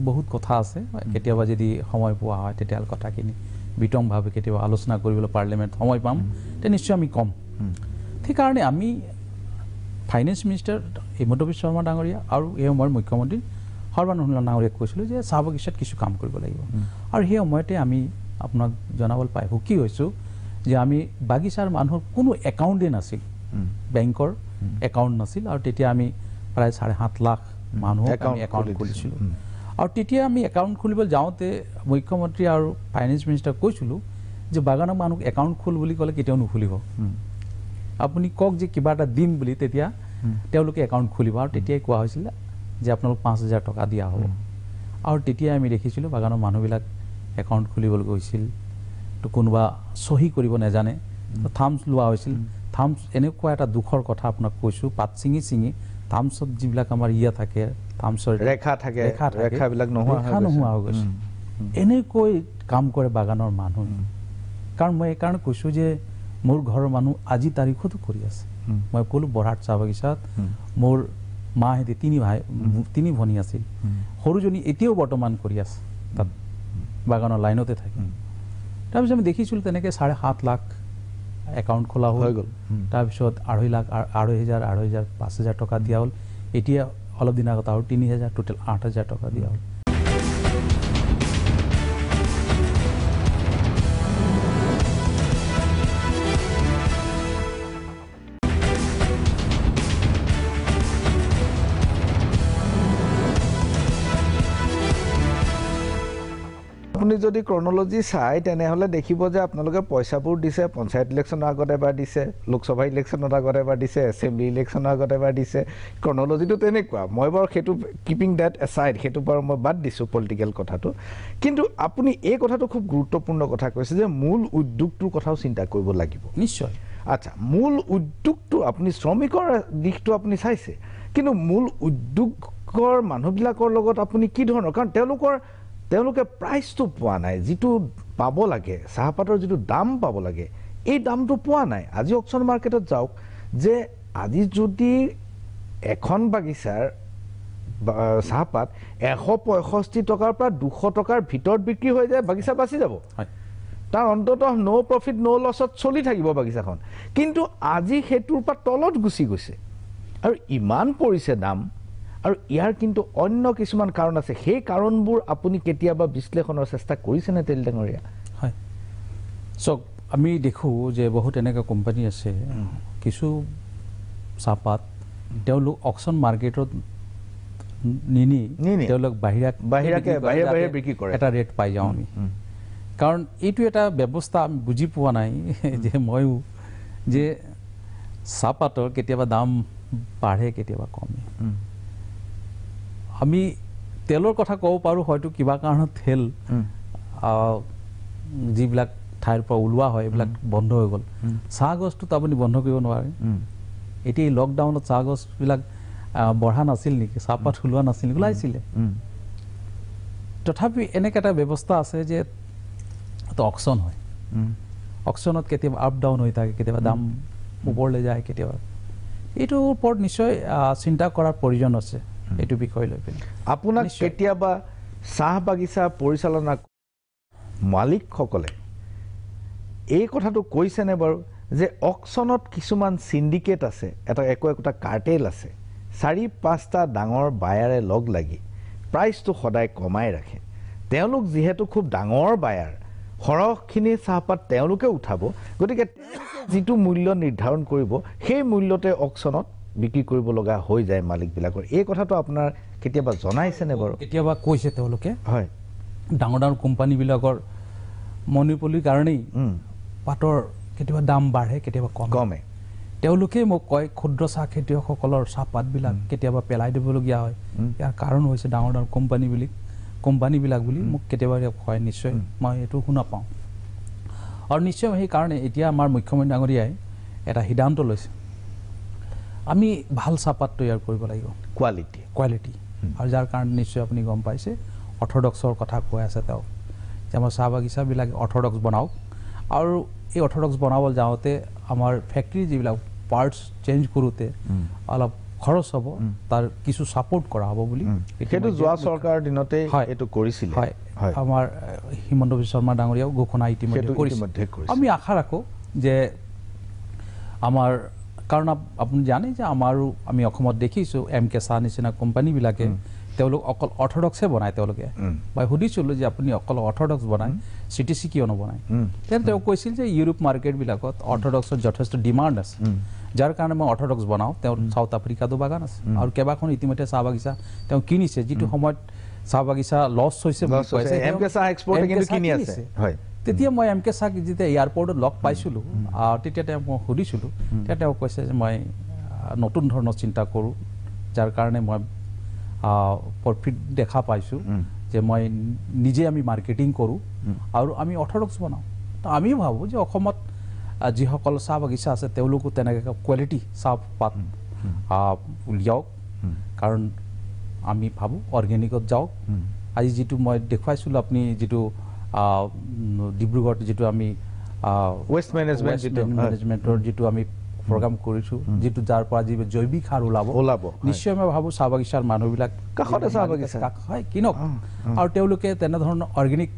বহুত কথা আছে কেতিয়াবা যদি সময় পোৱা হয় তেতিয়াহ'লে কথাখিনি বিতংভাৱে কেতিয়াবা আলোচনা কৰিবলৈ পাৰ্লিয়ামেণ্ট সময় পাম তেতিয়া নিশ্চয় আমি ক'ম সেইকাৰণে আমি ফাইনেন্স মিনিষ্টাৰ হিমন্ত বিশ্ব শৰ্মা ডাঙৰীয়া আৰু এই সময়ৰ মুখ্যমন্ত্ৰী সৰ্বানন্দ সোণোৱাল ডাঙৰীয়াক কৈছিলোঁ যে চাহ বাগিচাত কিছু কাম কৰিব লাগিব আৰু সেই সময়তে আমি আপোনাক জনাবলৈ সুখী হৈছোঁ যে আমি বাগিচাৰ মানুহৰ কোনো একাউণ্টেই নাছিল বেংকৰ একাউণ্ট নাছিল আৰু তেতিয়া আমি প্ৰায় 7.5 লাখ মানুহ একাউণ্ট খুলিছিলোঁ আৰু তেতিয়া আমি একাউণ্ট খুলিবলৈ যাওঁতে মুখ্যমন্ত্ৰী আৰু ফাইনেন্স মিনিষ্টাৰক কৈছিলোঁ যে বাগানৰ মানুহ একাউণ্ট খোল বুলি ক'লে কেতিয়াও নুখুলিব আপুনি কওক যে কিবা এটা দিম বুলি তেতিয়া তেওঁলোকে একাউণ্ট খুলিব আৰু তেতিয়াই কোৱা হৈছিলে যে আপোনালোক 5,000 টকা দিয়া হ'ব আৰু তেতিয়া আমি দেখিছিলোঁ বাগানৰ মানুহবিলাক একাউণ্ট খুলিবলৈ গৈছিল তো কোনোবা সহি কৰিব নাজানে থাম্পছ লোৱা হৈছিল থাম্পছ এনেকুৱা এটা দুখৰ কথা আপোনাক কৈছোঁ পাত ছিঙি থাম্পছত যিবিলাক আমাৰ থাকে থাম্পছৰ ৰেখাবিলাক নোহোৱা হৈ গৈছে এনেকৈ কাম কৰে বাগানৰ মানুহ কাৰণ মই এইকাৰণে কৈছোঁ যে মোৰ ঘৰৰ মানুহ আজি তাৰিখতো কৰি আছে মই ক'লোঁ বৰহাট চাহ বাগিচাত মোৰ মাহেঁতি 3 ভনী আছিল সৰুজনী এতিয়াও বৰ্তমান কৰি আছে তাত বাগানৰ লাইনতে থাকে তাৰপিছত আমি দেখিছিলোঁ তেনেকৈ 7.5 লাখ একাউণ্ট খোলা হৈ গ'ল তাৰপিছত 2.5 লাখ 2,500 5,000 টকা দিয়া হ'ল এতিয়া অলপ দিন আগত আৰু 3,000 টোটেল 8,000 টকা দিয়া হ'ল আপুনি যদি ক্ৰনলজি চাই তেনেহ'লে দেখিব যে আপোনালোকে পইচাবোৰ দিছে পঞ্চায়ত ইলেকশ্যনৰ আগত এবাৰ দিছে লোকসভা ইলেকশ্যনৰ আগত এবাৰ দিছে এছেম্বলি ইলেকশ্যনৰ আগত এবাৰ দিছে ক্ৰনলজিটো তেনেকুৱা মই বাৰু সেইটো কিপিং ডেট এছাইড সেইটো বাৰু মই বাদ দিছোঁ পলিটিকেল কথাটো কিন্তু আপুনি এই কথাটো খুব গুৰুত্বপূৰ্ণ কথা কৈছে যে মূল উদ্যোগটোৰ কথাও চিন্তা কৰিব লাগিব নিশ্চয় আচ্ছা মূল উদ্যোগটো আপুনি শ্ৰমিকৰ দিশটো আপুনি চাইছে কিন্তু মূল উদ্যোগৰ মানুহবিলাকৰ লগত আপুনি কি ধৰণৰ কাৰণ তেওঁলোকে প্ৰাইচটো পোৱা নাই যিটো পাব লাগে চাহপাতৰ যিটো দাম পাব লাগে এই দামটো পোৱা নাই আজি অকশ্যন মাৰ্কেটত যাওক যে আজি যদি এখন বাগিচাৰ চাহপাত 165 টকাৰ পৰা 200 টকাৰ ভিতৰত বিক্ৰী হৈ যায় বাগিচা বাচি যাব তাৰ অন্ততঃ নো প্ৰফিট নো লছত চলি থাকিব বাগিচাখন কিন্তু আজি সেইটোৰ পৰা তলত গুচি গৈছে আৰু ইমান পৰিছে দাম আৰু ইয়াৰ কিন্তু অন্য কিছুমান কাৰণ আছে সেই কাৰণবোৰ আপুনি কেতিয়াবা বিশ্লেষণৰ চেষ্টা কৰিছেনে তেল ডাঙৰীয়া হয় চক আমি দেখোঁ যে বহুত এনেকুৱা কোম্পানী আছে কিছু চাহপাত তেওঁলোক অকশ্যন মাৰ্কেটত নিনি তেওঁলোক বাহিৰে বিক্ৰী কৰে এটা ৰেট পাই যাওঁ আমি কাৰণ এইটো এটা ব্যৱস্থা আমি বুজি পোৱা নাই যে ময়ো যে চাহপাতৰ কেতিয়াবা দাম বাঢ়ে কেতিয়াবা কমে আমি তেলৰ কথা ক'ব পাৰোঁ হয়তো কিবা কাৰণত তেল যিবিলাক ঠাইৰ পৰা ওলোৱা হয় এইবিলাক বন্ধ হৈ গ'ল চাহ গছটোতো আপুনি বন্ধ কৰিব নোৱাৰে এতিয়া এই লকডাউনত চাহ গছবিলাক বঢ়া নাছিল নেকি চাহপাত ওলোৱা নাছিল নেকি ওলাইছিলে তথাপি এনেকৈ এটা ব্যৱস্থা আছে যে অকশ্যন হয় অকশ্যনত কেতিয়াবা আপ ডাউন হৈ থাকে কেতিয়াবা দাম ওপৰলৈ যায় কেতিয়াবা এইটোৰ ওপৰত নিশ্চয় চিন্তা কৰাৰ প্ৰয়োজন আছে এইটো বিষয় লৈ পেলাই আপোনাক কেতিয়াবা চাহ বাগিচা পৰিচালনা মালিকসকলে এই কথাটো কৈছেনে বাৰু যে অকশ্যনত কিছুমান সিন্ডিকেট আছে একোটা কাৰ্টেল আছে 4-5টা ডাঙৰ বায়াৰে লগ লাগি প্ৰাইচটো সদায় কমাই ৰাখে তেওঁলোক যিহেতু খুব ডাঙৰ বায়াৰ সৰহখিনি চাহপাত তেওঁলোকে উঠাব গতিকে যিটো মূল্য নিৰ্ধাৰণ কৰিব সেই মূল্যতে অকশ্যনত বিক্ৰী কৰিব লগা হৈ যায় মালিকবিলাকৰ এই কথাটো আপোনাৰ কেতিয়াবা জনাইছেনে বাৰু কেতিয়াবা কৈছে তেওঁলোকে হয় ডাঙৰ কোম্পানীবিলাকৰ মনোপলিৰ কাৰণেই পাতৰ কেতিয়াবা দাম বাঢ়ে কেতিয়াবা কমে তেওঁলোকে মোক কয় ক্ষুদ্ৰ চাহ খেতিয়কসকলৰ চাহপাতবিলাক কেতিয়াবা পেলাই দিবলগীয়া হয় ইয়াৰ কাৰণ হৈছে ডাঙৰ কোম্পানীবিলাক বুলি মোক কেতিয়াবা কয় নিশ্চয় মই এইটো শুনা পাওঁ আৰু নিশ্চয় সেইকাৰণে এতিয়া আমাৰ মুখ্যমন্ত্ৰী ডাঙৰীয়াই এটা সিদ্ধান্ত লৈছে আমি ভাল চাহপাত তৈয়াৰ কৰিব লাগিব কোৱালিটি আৰু যাৰ কাৰণে নিশ্চয় আপুনি গম পাইছে অৰ্থডক্সৰ কথা কৈ আছে তেওঁ যে আমাৰ চাহ বাগিচাবিলাক অৰ্থডক্স বনাওক আৰু এই অৰ্থডক্স বনাবলৈ যাওঁতে আমাৰ ফেক্টৰী যিবিলাক পাৰ্টছ চেঞ্জ কৰোঁতে অলপ খৰচ হ'ব তাৰ কিছু ছাপোৰ্ট কৰা হ'ব বুলি সেইটো যোৱা চৰকাৰৰ দিনতে এইটো কৰিছিল হয় আমাৰ হিমন্ত বিশ্ব শৰ্মা ডাঙৰীয়াও ঘোষণা ইতিমধ্যে কৰিছে আমি আশা ৰাখোঁ যে আমাৰ কাৰণ আপুনি জানে যে আমাৰো আমি অসমত দেখিছোঁ MK চাহ নিচিনা কোম্পানীবিলাকে তেওঁলোক অকল অৰ্থডক্সে বনায় তেওঁলোকে মই সুধিছিলোঁ যে আপুনি অকল অৰ্থডক্স বনায় CTC কিয় নবনায় তেওঁ কৈছিল যে ইউৰোপ মাৰ্কেটবিলাকত অৰ্থডক্সৰ যথেষ্ট ডিমাণ্ড আছে যাৰ কাৰণে মই অৰ্থডক্স বনাওঁ তেওঁৰ সাউথ আফ্ৰিকাতো বাগান আছে আৰু কেইবাখন ইতিমধ্যে চাহ বাগিচা তেওঁ কিনিছে যিটো সময়ত চাহ বাগিচা লছ হৈছে বুলি কৈছে এম কে চাহ এক্সপৰ্টে কিন্তু কিনি আছে হয় তেতিয়া মই এম কে চাহ যেতিয়া এয়াৰপৰ্টত লগ পাইছিলোঁ তেতিয়া তেওঁ মই সুধিছিলোঁ তেতিয়া তেওঁ কৈছে যে মই নতুন ধৰণৰ চিন্তা কৰোঁ যাৰ কাৰণে মই প্ৰফিট দেখা পাইছোঁ যে মই নিজে আমি মাৰ্কেটিং কৰোঁ আৰু আমি অৰ্থডক্স বনাওঁ তো আমিও ভাবোঁ যে অসমত যিসকল চাহ বাগিচা আছে তেওঁলোকো তেনেকৈ কোৱালিটি চাহপাত উলিয়াওক কাৰণ আমি ভাবোঁ অৰ্গেনিকত যাওক আজি যিটো মই দেখুৱাইছিলোঁ আপুনি যিটো ডিব্ৰুগড়ত যিটো আমি ৱেষ্ট মেনেজমেণ্টৰ যিটো আমি প্ৰগ্ৰাম কৰিছোঁ যিটো যাৰ পৰা যি জৈৱিক সাৰ ওলাব নিশ্চয় মই ভাবোঁ চাহ বাগিচাৰ মানুহবিলাক কাষতে চাহ বাগিচা হয় কিনক আৰু তেওঁলোকে তেনেধৰণৰ অৰ্গেনিক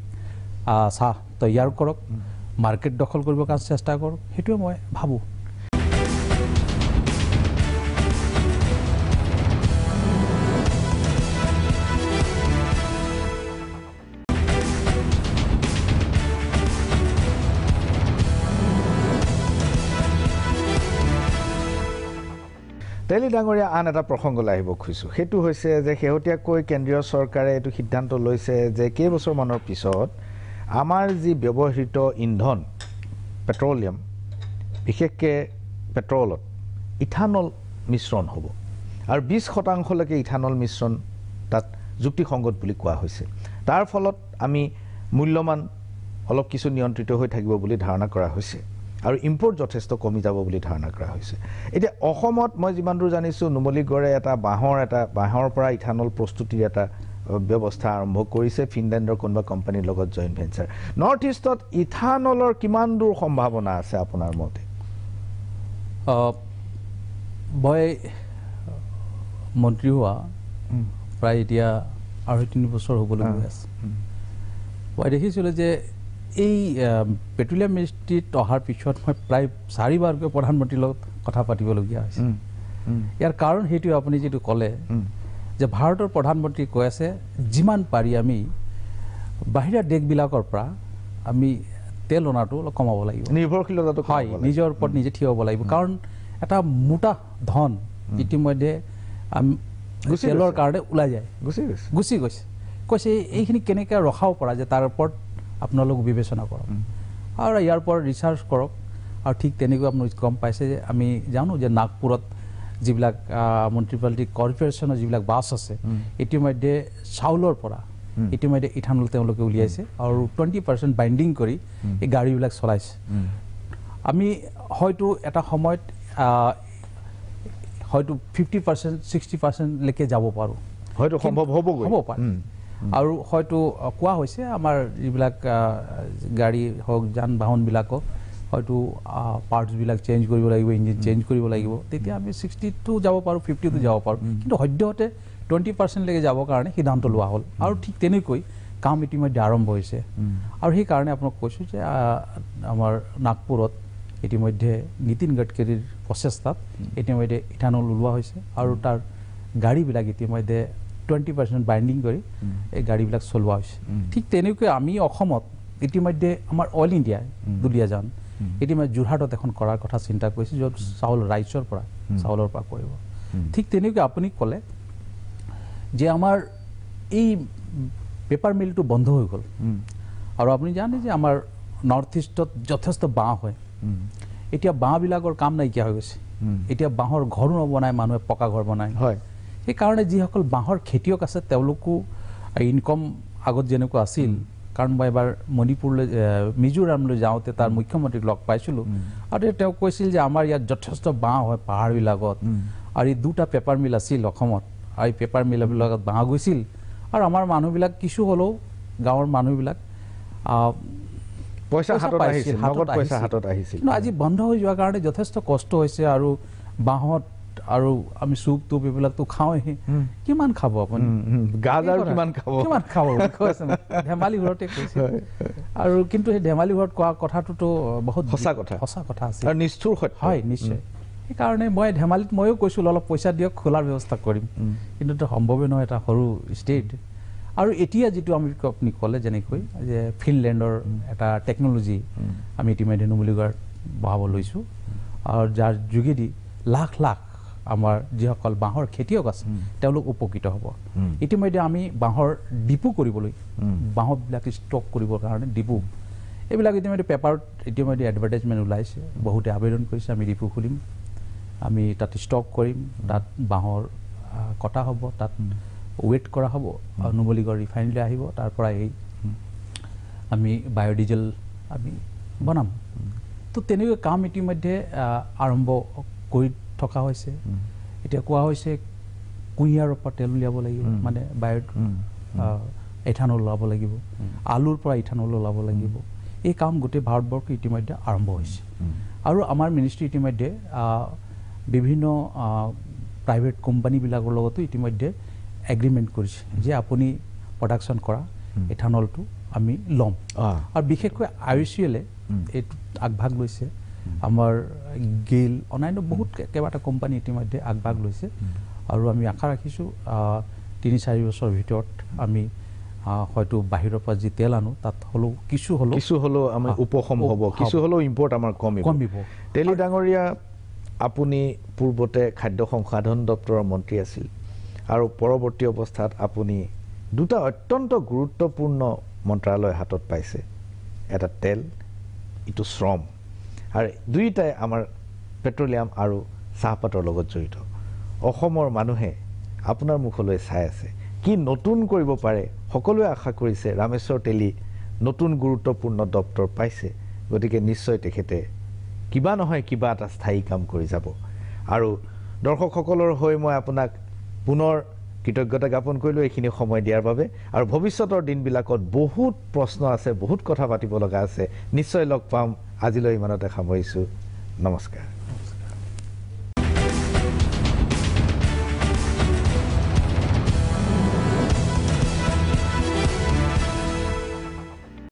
চাহ তৈয়াৰ কৰক মাৰ্কেট দখল কৰিবৰ কাৰণে চেষ্টা কৰক সেইটোৱে মই ভাবোঁ তেলী ডাঙৰীয়া আন এটা প্ৰসংগলৈ আহিব খুজিছোঁ সেইটো হৈছে যে শেহতীয়াকৈ কেন্দ্ৰীয় চৰকাৰে এইটো সিদ্ধান্ত লৈছে যে কেইবছৰমানৰ পিছত আমাৰ যি ব্যৱহৃত ইন্ধন পেট্ৰলিয়াম বিশেষকৈ পেট্ৰলত ইথানল মিশ্ৰণ হ'ব আৰু 20% ইথানল মিশ্ৰণ তাত যুক্তিসংগত বুলি কোৱা হৈছে তাৰ ফলত আমি মূল্যমান অলপ কিছু নিয়ন্ত্ৰিত হৈ থাকিব বুলি ধাৰণা কৰা হৈছে আৰু ইম্পৰ্ট যথেষ্ট কমি যাব বুলি ধাৰণা কৰা হৈছে এতিয়া অসমত মই যিমান দূৰ জানিছোঁ নুমলীগড়ে এটা বাঁহৰ পৰা ইথানল প্ৰস্তুতিৰ এটা ব্যৱস্থা আৰম্ভ কৰিছে ফিনলেণ্ডৰ কোনোবা কোম্পানীৰ লগত জইণ্ট ভেঞ্চাৰ নৰ্থ ইষ্টত ইথানলৰ কিমান দূৰ সম্ভাৱনা আছে আপোনাৰ মতে মই মন্ত্ৰী হোৱা প্ৰায় এতিয়া 2.5 বছৰ হ'বলৈ গৈ আছে মই দেখিছিলোঁ যে এই পেট্ৰলিয়াম মিনিষ্ট্ৰীত অহাৰ পিছত মই প্ৰায় 4বাৰকৈ প্ৰধানমন্ত্ৰীৰ লগত কথা পাতিবলগীয়া হৈছে ইয়াৰ কাৰণ সেইটোৱে আপুনি যিটো ক'লে যে ভাৰতৰ প্ৰধানমন্ত্ৰী কৈ আছে যিমান পাৰি আমি বাহিৰা দেশবিলাকৰ পৰা আমি তেল অনাটো অলপ কমাব লাগিব নিৰ্ভৰশীলতাটো হয় নিজৰ ওপৰত নিজে থিয় হ'ব লাগিব কাৰণ এটা মোটা ধন ইতিমধ্যে তেলৰ কাৰণে ওলাই যায় গুচি গৈছে কৈছে এইখিনি কেনেকৈ ৰখাব পৰা যে তাৰ ওপৰত আপোনালোক বিবেচনা কৰক আৰু ইয়াৰ পৰা ৰিচাৰ্চ কৰক আৰু ঠিক তেনেকৈ আপুনি গম পাইছে যে আমি জানো যে নাগপুৰত যিবিলাক মিউনিচিপালিটি কৰ্পৰেশ্যনৰ যিবিলাক বাছ আছে ইতিমধ্যে চাউলৰ পৰা ইতিমধ্যে ইথানল তেওঁলোকে উলিয়াইছে আৰু 20% বাইণ্ডিং কৰি এই গাড়ীবিলাক চলাইছে আমি হয়তো এটা সময়ত হয়তো 50% 60% লৈকে যাব পাৰোঁ হয়তো সম্ভৱ হ'ব পাৰে আৰু হয়তো কোৱা হৈছে আমাৰ যিবিলাক গাড়ী হওক যান বাহনবিলাকক হয়তো পাৰ্টছবিলাক চেঞ্জ কৰিব লাগিব ইঞ্জিন চেঞ্জ কৰিব লাগিব তেতিয়া আমি 60টো যাব পাৰোঁ 50টো যাব পাৰোঁ কিন্তু সদ্যহতে 20% লৈকে যাবৰ কাৰণে সিদ্ধান্ত লোৱা হ'ল আৰু ঠিক তেনেকৈ কাম ইতিমধ্যে আৰম্ভ হৈছে আৰু সেইকাৰণে আপোনাক কৈছোঁ যে আমাৰ নাগপুৰত ইতিমধ্যে নীতিন গাডকাৰীৰ প্ৰচেষ্টাত ইতিমধ্যে ইথানল ওলোৱা হৈছে আৰু তাৰ গাড়ীবিলাক ইতিমধ্যে 20% বাইণ্ডিং কৰি এই গাড়ীবিলাক চলোৱা হৈছে ঠিক তেনেকৈ আমি অসমত ইতিমধ্যে আমাৰ অইল ইণ্ডিয়া দুলীয়াজান ইতিমধ্যে যোৰহাটত এখন কৰাৰ কথা চিন্তা কৰিছে য'ত ৰাইচৰ পৰা চাউলৰ পৰা কৰিব ঠিক তেনেকৈ আপুনি ক'লে যে আমাৰ এই পেপাৰ মিলটো বন্ধ হৈ গ'ল আৰু আপুনি জানে যে আমাৰ নৰ্থ ইষ্টত যথেষ্ট বাঁহ হয় এতিয়া বাঁহবিলাকৰ কাম নাইকিয়া হৈ গৈছে এতিয়া বাঁহৰ ঘৰো নবনায় মানুহে পকা ঘৰ বনায় হয় সেইকাৰণে যিসকল বাঁহৰ খেতিয়ক আছে তেওঁলোকো ইনকম আগত যেনেকুৱা আছিল কাৰণ মই এবাৰ মণিপুৰলৈ মিজোৰামলৈ যাওঁতে তাৰ মুখ্যমন্ত্ৰীক লগ পাইছিলোঁ আৰু তেওঁ কৈছিল যে আমাৰ ইয়াত যথেষ্ট বাঁহ হয় পাহাৰবিলাকত আৰু এই 2টা পেপাৰ মিল আছিল অসমত আৰু এই পেপাৰ মিলবিলাকত বাঁহ গৈছিল আৰু আমাৰ মানুহবিলাক কিছু হ'লেও গাঁৱৰ মানুহবিলাক পইচা হাতত আহিছিল কিন্তু আজি বন্ধ হৈ যোৱাৰ কাৰণে যথেষ্ট কষ্ট হৈছে আৰু বাঁহত আৰু আমি চুপ টুপ এইবিলাকতো খাওঁহে কিমান খাব আপুনি কিমান খাব ধেমালি ঘৰতে কৈছে আৰু কিন্তু সেই ধেমালি ঘৰত কোৱা কথাটোতো বহুত সঁচা কথা আছে নিষ্ঠুৰ সত্য হয় নিশ্চয় সেইকাৰণে মই ধেমালিত ময়ো কৈছিলোঁ অলপ পইচা দিয়ক খোলাৰ ব্যৱস্থা কৰিম কিন্তু এইটো সম্ভৱেই নহয় এটা সৰু ষ্টেট আৰু এতিয়া যিটো আমি আপুনি ক'লে যেনেকৈ যে ফিনলেণ্ডৰ এটা টেকন'লজি আমি ইতিমধ্যে নুমলীগড়ত বহাব লৈছোঁ আৰু যাৰ যোগেদি লাখ লাখ আমাৰ যিসকল বাঁহৰ খেতিয়ক আছে তেওঁলোক উপকৃত হ'ব ইতিমধ্যে আমি বাঁহৰ ডিপু কৰিবলৈ বাঁহবিলাক ষ্টক কৰিবৰ কাৰণে ডিপু এইবিলাক ইতিমধ্যে পেপাৰত ইতিমধ্যে এডভাৰটাইজমেণ্ট ওলাইছে বহুতে আবেদন কৰিছে আমি ডিপু খুলিম আমি তাত ষ্টক কৰিম তাত বাঁহৰ কটা হ'ব তাত ৱেট কৰা হ'ব নুমলীগড় ৰিফাইনেৰী আহিব তাৰ পৰা এই আমি বায়'ডিজেল আমি বনাম তো তেনেকুৱা কাম ইতিমধ্যে আৰম্ভ কৰি থকা হৈছে এতিয়া কোৱা হৈছে কুঁহিয়াৰৰ পৰা তেল উলিয়াব লাগিব মানে ইথানল ওলাব লাগিব আলুৰ পৰা ইথানল ওলাব লাগিব এই কাম গোটেই ভাৰতবৰ্ষত ইতিমধ্যে আৰম্ভ হৈছে আৰু আমাৰ মিনিষ্ট্ৰী ইতিমধ্যে বিভিন্ন প্ৰাইভেট কোম্পানীবিলাকৰ লগতো ইতিমধ্যে এগ্ৰিমেণ্ট কৰিছে যে আপুনি প্ৰডাকশ্যন কৰা ইথানলটো আমি ল'ম আৰু বিশেষকৈ IOCL এইটো আগভাগ লৈছে আমাৰ গেইল অন্যান্য বহুত কেইবাটা কোম্পানী ইতিমধ্যে আগভাগ লৈছে আৰু আমি আশা ৰাখিছোঁ ৩-৪ বছৰৰ ভিতৰত আমি হয়তো বাহিৰৰ পৰা যি তেল আনো তাত হ'লেও কিছু হ'লেও আমি উপশম হ'ব কিছু হ'লেও ইম্পৰ্ট আমাৰ কমিব তেলী ডাঙৰীয়া আপুনি পূৰ্বতে খাদ্য সংসাধন দপ্তৰৰ মন্ত্ৰী আছিল আৰু পৰৱৰ্তী অৱস্থাত আপুনি দুটা অত্যন্ত গুৰুত্বপূৰ্ণ মন্ত্ৰালয় হাতত পাইছে এটা তেল ইটো শ্ৰম আৰু দুইটাই আমাৰ পেট্ৰলিয়াম আৰু চাহপাতৰ লগত জড়িত অসমৰ মানুহে আপোনাৰ মুখলৈ চাই আছে কি নতুন কৰিব পাৰে সকলোৱে আশা কৰিছে ৰামেশ্বৰ তেলী নতুন গুৰুত্বপূৰ্ণ দপ্তৰ পাইছে গতিকে নিশ্চয় তেখেতে কিবা নহয় কিবা এটা স্থায়ী কাম কৰি যাব আৰু দৰ্শকসকলৰ হৈ মই আপোনাক পুনৰ কৃতজ্ঞতা জ্ঞাপন কৰিলোঁ এইখিনি সময় দিয়াৰ বাবে আৰু ভৱিষ্যতৰ দিনবিলাকত বহুত প্ৰশ্ন আছে বহুত কথা পাতিব লগা আছে নিশ্চয় লগ পাম আজিলৈ ইমানতে সামৰিছোঁ নমস্কাৰ